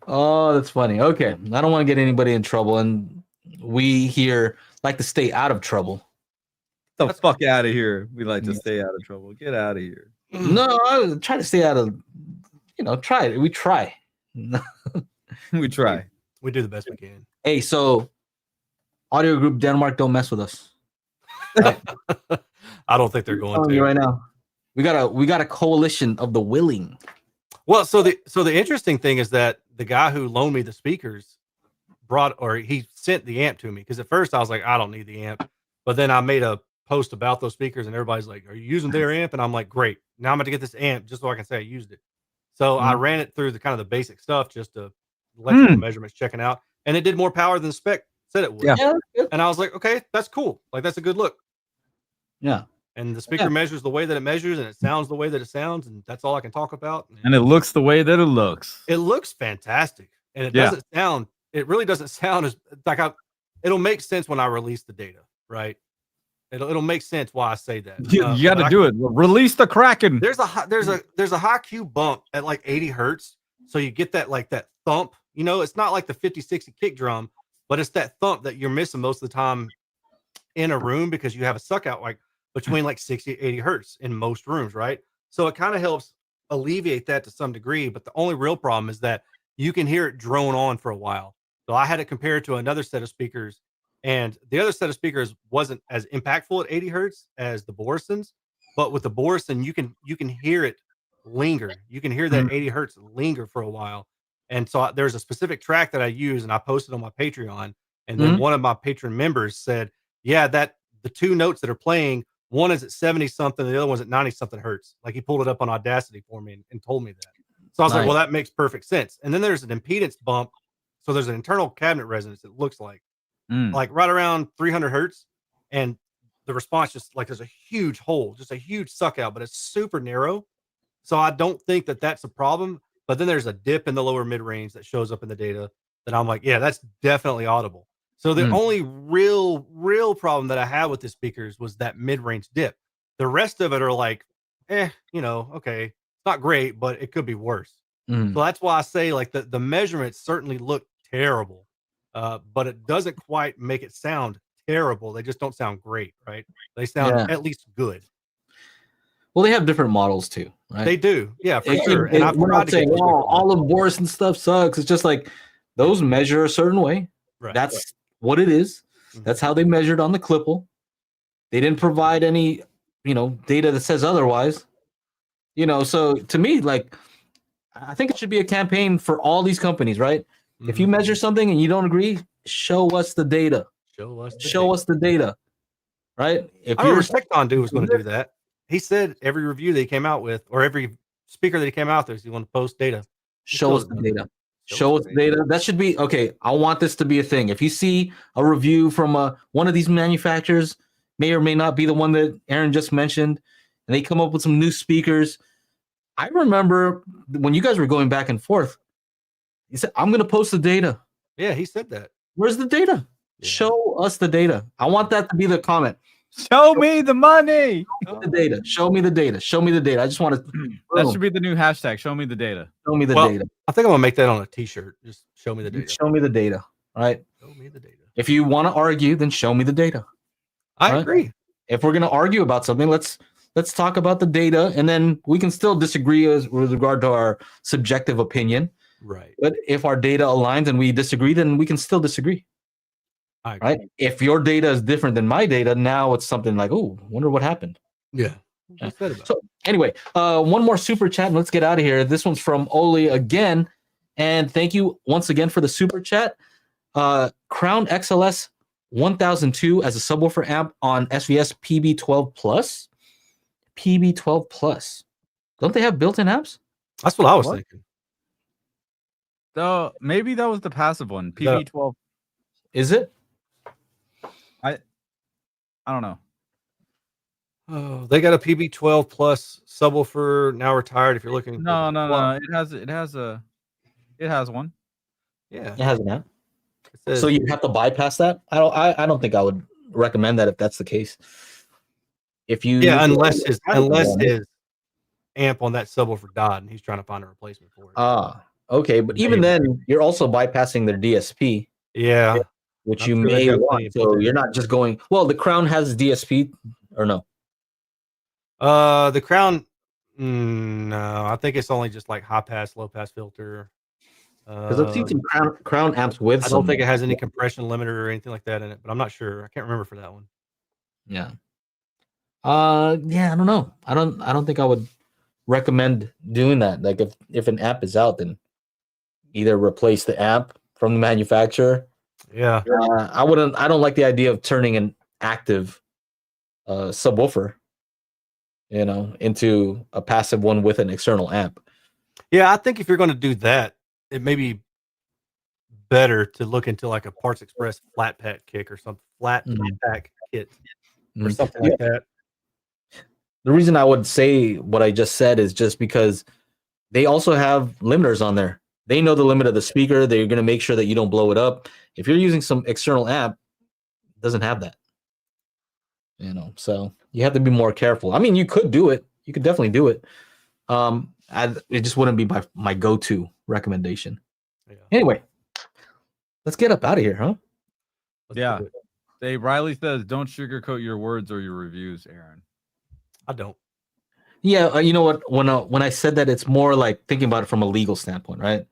Speaker 2: Oh, that's funny. Okay, I don't want to get anybody in trouble, and we here like to stay out of trouble.
Speaker 1: Get the fuck out of here. We like to stay out of trouble. Get out of here.
Speaker 2: No, I try to stay out of. Try it. We try.
Speaker 1: We try.
Speaker 3: We do the best we can.
Speaker 2: Hey, so Audio Group Denmark, don't mess with us.
Speaker 3: I don't think they're going to
Speaker 2: right now. We got a coalition of the willing.
Speaker 3: Well, so the interesting thing is that the guy who loaned me the speakers he sent the amp to me, because at first I was like, I don't need the amp, but then I made a post about those speakers and everybody's like, are you using their amp? And I'm like, great, now I'm going to get this amp just so I can say I used it. So I ran it through the kind of the basic stuff, just to electrical measurements, checking out, and it did more power than the spec said it would.
Speaker 1: Yeah.
Speaker 3: And I was like, okay, that's cool. Like that's a good look.
Speaker 2: Yeah.
Speaker 3: and the speaker measures the way that it measures, and it sounds the way that it sounds, and that's all I can talk about.
Speaker 1: And it looks the way that it looks.
Speaker 3: It looks fantastic, and it doesn't sound. It really doesn't sound as like it'll make sense when I release the data, right? It'll make sense why I say that.
Speaker 1: You got to do it. Release the Kraken.
Speaker 3: There's a high Q bump at like 80 hertz, so you get that like that thump. You know, it's not like the 50-60 kick drum, but it's that thump that you're missing most of the time in a room because you have a suck out like between like 60 80 hertz in most rooms, right? So it kind of helps alleviate that to some degree, but the only real problem is that you can hear it drone on for a while. So I had it compared to another set of speakers, and the other set of speakers wasn't as impactful at 80 hertz as the Borisons, but with the Borison, you can hear it linger. You can hear that 80 hertz linger for a while. And so there's a specific track that I use, and I posted on my Patreon. And then one of my patron members said, yeah, that the two notes that are playing, one is at 70 something, the other one's at 90 something hertz. Like he pulled it up on Audacity for me and told me that. So I was like, well, that makes perfect sense. And then there's an impedance bump. So there's an internal cabinet resonance, it looks like right around 300 hertz. And the response just like there's a huge hole, just a huge suck out, but it's super narrow. So I don't think that that's a problem. But then there's a dip in the lower mid range that shows up in the data that I'm like, yeah, that's definitely audible. So the only real problem that I had with the speakers was that mid range dip. The rest of it are like, okay, it's not great, but it could be worse. So that's why I say like the measurements certainly look terrible, but it doesn't quite make it sound terrible. They just don't sound great, right? They sound at least good.
Speaker 2: Well, they have different models too, right?
Speaker 3: They do, yeah, for sure. And
Speaker 2: we're not saying all of Boris and stuff sucks. It's just like those measure a certain way.
Speaker 3: Right.
Speaker 2: That's what it is. That's how they measured on the Clipple. They didn't provide any, data that says otherwise. So to me, like, I think it should be a campaign for all these companies, right? If you measure something and you don't agree, show us the data.
Speaker 3: Show us
Speaker 2: the data, right?
Speaker 3: If I remember Tecton dude was going to do that. He said every review that he came out with, or every speaker that he came out with, he wanted to post data.
Speaker 2: Show us the data. Show us the data. That should be okay. I want this to be a thing. If you see a review from one of these manufacturers, may or may not be the one that Aaron just mentioned, and they come up with some new speakers. I remember when you guys were going back and forth, he said, I'm going to post the data.
Speaker 3: Yeah, he said that.
Speaker 2: Where's the data? Yeah. Show us the data. I want that to be the comment.
Speaker 1: Show me the money.
Speaker 2: The data. Show me the data. Show me the data. I just want to.
Speaker 1: That should be the new hashtag. Show me the data.
Speaker 2: Show me the data.
Speaker 3: I think I'm gonna make that on a T-shirt. Just show me the data.
Speaker 2: Show me the data. All right.
Speaker 3: Show me the data.
Speaker 2: If you want to argue, then show me the data.
Speaker 3: I agree.
Speaker 2: If we're gonna argue about something, let's talk about the data, and then we can still disagree with regard to our subjective opinion.
Speaker 3: Right.
Speaker 2: But if our data aligns and we disagree, then we can still disagree. Right? If your data is different than my data, now it's something like, oh, wonder what happened.
Speaker 3: Yeah.
Speaker 2: So anyway, one more super chat and let's get out of here. This one's from Oli again. And thank you once again for the super chat. Crown XLS 1002 as a subwoofer amp on SVS PB12 Plus. PB12 Plus. Don't they have built-in amps?
Speaker 3: That's what I was thinking.
Speaker 1: So maybe that was the passive one. PB12.
Speaker 2: Is it?
Speaker 1: I don't know.
Speaker 3: Oh, they got a PB12 Plus subwoofer now retired. If you're looking,
Speaker 1: no. It has one.
Speaker 3: Yeah,
Speaker 2: it has an amp. So you have to bypass that. I don't think I would recommend that if that's the case. If you
Speaker 3: unless his amp on that subwoofer died and he's trying to find a replacement for it.
Speaker 2: Okay, but even then, you're also bypassing their DSP.
Speaker 3: Yeah.
Speaker 2: Which you may want. So you're not just going, well, the Crown has DSP or no?
Speaker 3: The Crown, no, I think it's only just like high pass, low pass filter.
Speaker 2: Because I've seen some Crown amps with.
Speaker 3: I don't think it has any compression limiter or anything like that in it, but I'm not sure. I can't remember for that one.
Speaker 2: Yeah. I don't know. I don't think I would recommend doing that. Like if an amp is out, then either replace the amp from the manufacturer.
Speaker 3: Yeah.
Speaker 2: I don't like the idea of turning an active subwoofer, into a passive one with an external amp.
Speaker 3: Yeah, I think if you're going to do that, it may be better to look into like a Parts Express flat pack kick or something, flat pack kit or something like that.
Speaker 2: The reason I would say what I just said is just because they also have limiters on there. They know the limit of the speaker. They're going to make sure that you don't blow it up. If you're using some external amp, it doesn't have that. So you have to be more careful. I mean, you could do it. You could definitely do it. It just wouldn't be my go-to recommendation. Yeah. Anyway, let's get up out of here, huh?
Speaker 1: Yeah. Riley says, "Don't sugarcoat your words or your reviews, Aaron."
Speaker 3: I don't.
Speaker 2: Yeah, you know what? When I said that, it's more like thinking about it from a legal standpoint, right?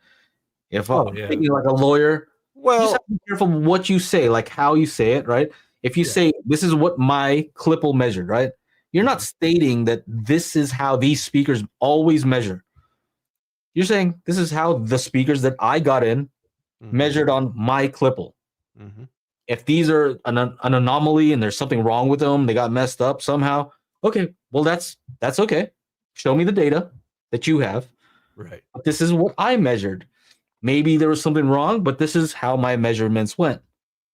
Speaker 2: If I'm thinking like a lawyer, you just have to be careful what you say, like how you say it, right? If you say this is what my clip will measure, right? You're not stating that this is how these speakers always measure. You're saying this is how the speakers that I got in measured on my clipple. Mm-hmm. If these are an anomaly and there's something wrong with them, they got messed up somehow. Okay, well that's okay. Show me the data that you have.
Speaker 3: Right.
Speaker 2: But this is what I measured. Maybe there was something wrong, but this is how my measurements went.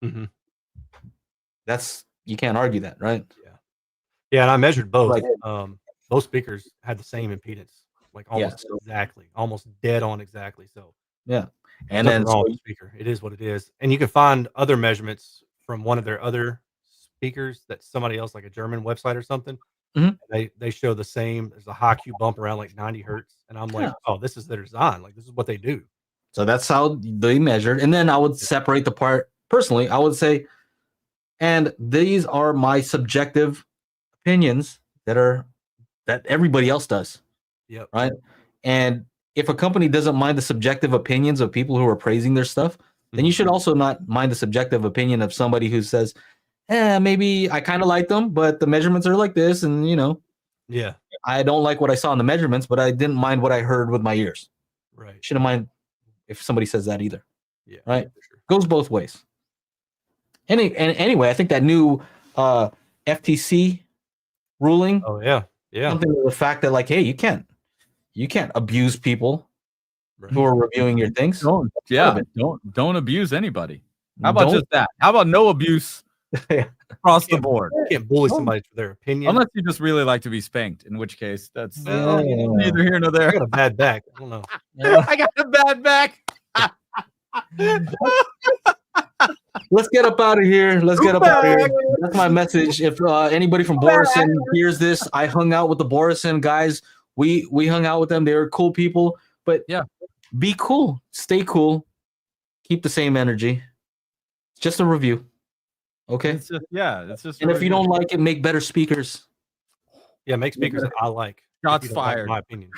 Speaker 2: Mm-hmm. You can't argue that, right?
Speaker 3: Yeah. Yeah, and I measured both. Both speakers had the same impedance, like almost exactly, almost dead on exactly. So
Speaker 2: yeah,
Speaker 3: and then wrong with the speaker. It is what it is, and you can find other measurements from one of their other speakers that somebody else, like a German website or something. Mm-hmm. They show the same. There's a high Q bump around like 90 hertz, and I'm like, oh, this is their design. Like this is what they do.
Speaker 2: So that's how they measured, and then I would separate the part. Personally, I would say, and these are my subjective opinions that everybody else does.
Speaker 3: Yep.
Speaker 2: Right. And if a company doesn't mind the subjective opinions of people who are praising their stuff, then you should also not mind the subjective opinion of somebody who says, maybe I kind of like them, but the measurements are like this. And,
Speaker 3: yeah,
Speaker 2: I don't like what I saw in the measurements, but I didn't mind what I heard with my ears.
Speaker 3: Right.
Speaker 2: Shouldn't mind if somebody says that either.
Speaker 3: Yeah.
Speaker 2: Right. Sure. Goes both ways. Anyway, I think that new FTC ruling.
Speaker 3: Oh, yeah. Yeah.
Speaker 2: Something to the fact that, like, hey, you can't abuse people who are reviewing your things.
Speaker 1: Don't abuse anybody. How about just that? How about no abuse across the board?
Speaker 3: You can't bully somebody for their opinion.
Speaker 1: Unless you just really like to be spanked, in which case that's neither here nor there.
Speaker 3: I got a bad back. I don't know.
Speaker 1: I got a bad back.
Speaker 2: Let's get up out of here. That's my message. If anybody from Borison hears this, I hung out with the Borison guys. We hung out with them. They were cool people. But
Speaker 1: yeah,
Speaker 2: be cool. Stay cool. Keep the same energy. It's just a review. Okay?
Speaker 1: It's just
Speaker 2: and if you don't like it, make better speakers.
Speaker 3: Yeah, make speakers that I like.
Speaker 1: Shots fired.
Speaker 3: My opinion.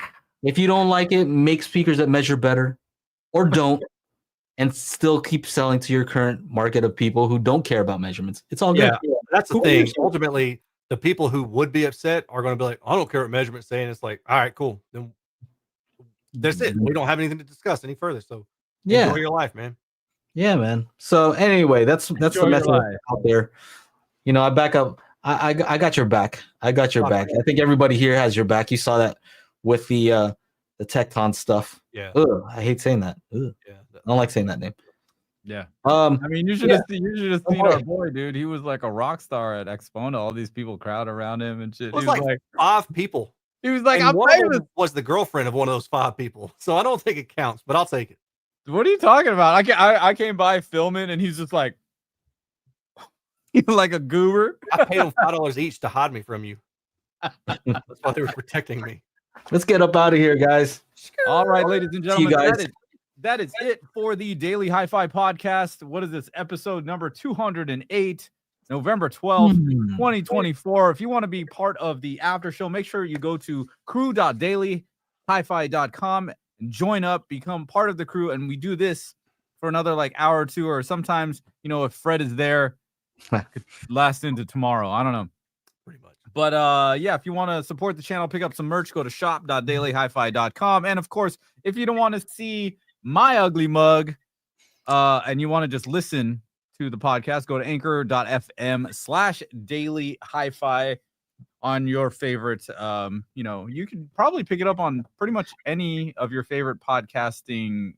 Speaker 2: If you don't like it, make speakers that measure better. Or don't. And still keep selling to your current market of people who don't care about measurements. It's all good.
Speaker 3: Yeah, that's the thing. Ultimately, the people who would be upset are going to be like, I don't care what measurements say. And it's like, all right, cool. Then that's it. We don't have anything to discuss any further. So enjoy your life, man.
Speaker 2: Yeah, man. So anyway, that's the message out there. I back up. I got your back. I got your back. I think everybody here has your back. You saw that with the Tecton stuff.
Speaker 3: Yeah.
Speaker 2: Ugh, I hate saying that. Ugh. Yeah. I don't like saying that name.
Speaker 1: Yeah. I mean, you should have seen our boy, dude. He was like a rock star at Expona. All these people crowd around him and shit.
Speaker 3: It was like 5 people.
Speaker 1: He was like,
Speaker 3: I'm famous. Was the girlfriend of one of those 5 people. So I don't think it counts, but I'll take it.
Speaker 1: What are you talking about? I came by filming and he's just like, like a goober.
Speaker 3: I paid them $5 each to hide me from you. That's why they were protecting me.
Speaker 2: Let's get up out of here, guys.
Speaker 1: All right, ladies and gentlemen.
Speaker 2: See you guys.
Speaker 1: That is it for the Daily HiFi Podcast. What is this? Episode number 208, November 12th, 2024. If you want to be part of the after show, make sure you go to crew.dailyhifi.com and join up, become part of the crew. And we do this for another like hour or two, or sometimes, if Fred is there, it could last into tomorrow. I don't know.
Speaker 3: Pretty much.
Speaker 1: But if you want to support the channel, pick up some merch, go to shop.dailyhifi.com. And of course, if you don't want to see my ugly mug, and you want to just listen to the podcast, go to anchor.fm/dailyhifi on your favorite. You can probably pick it up on pretty much any of your favorite podcasting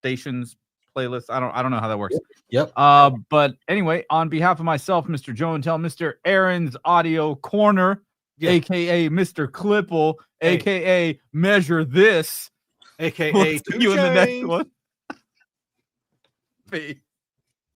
Speaker 1: stations, playlists. I don't know how that works.
Speaker 2: Yep.
Speaker 1: But anyway, on behalf of myself, Mr. Joe and Tell, Mr. Aaron's Audio Corner,
Speaker 3: Yeah.
Speaker 1: aka Mr. Clipple,
Speaker 3: Hey.
Speaker 1: aka Measure This.
Speaker 3: AKA
Speaker 1: We'll see you in the next
Speaker 3: Chainz.
Speaker 1: one. Peace.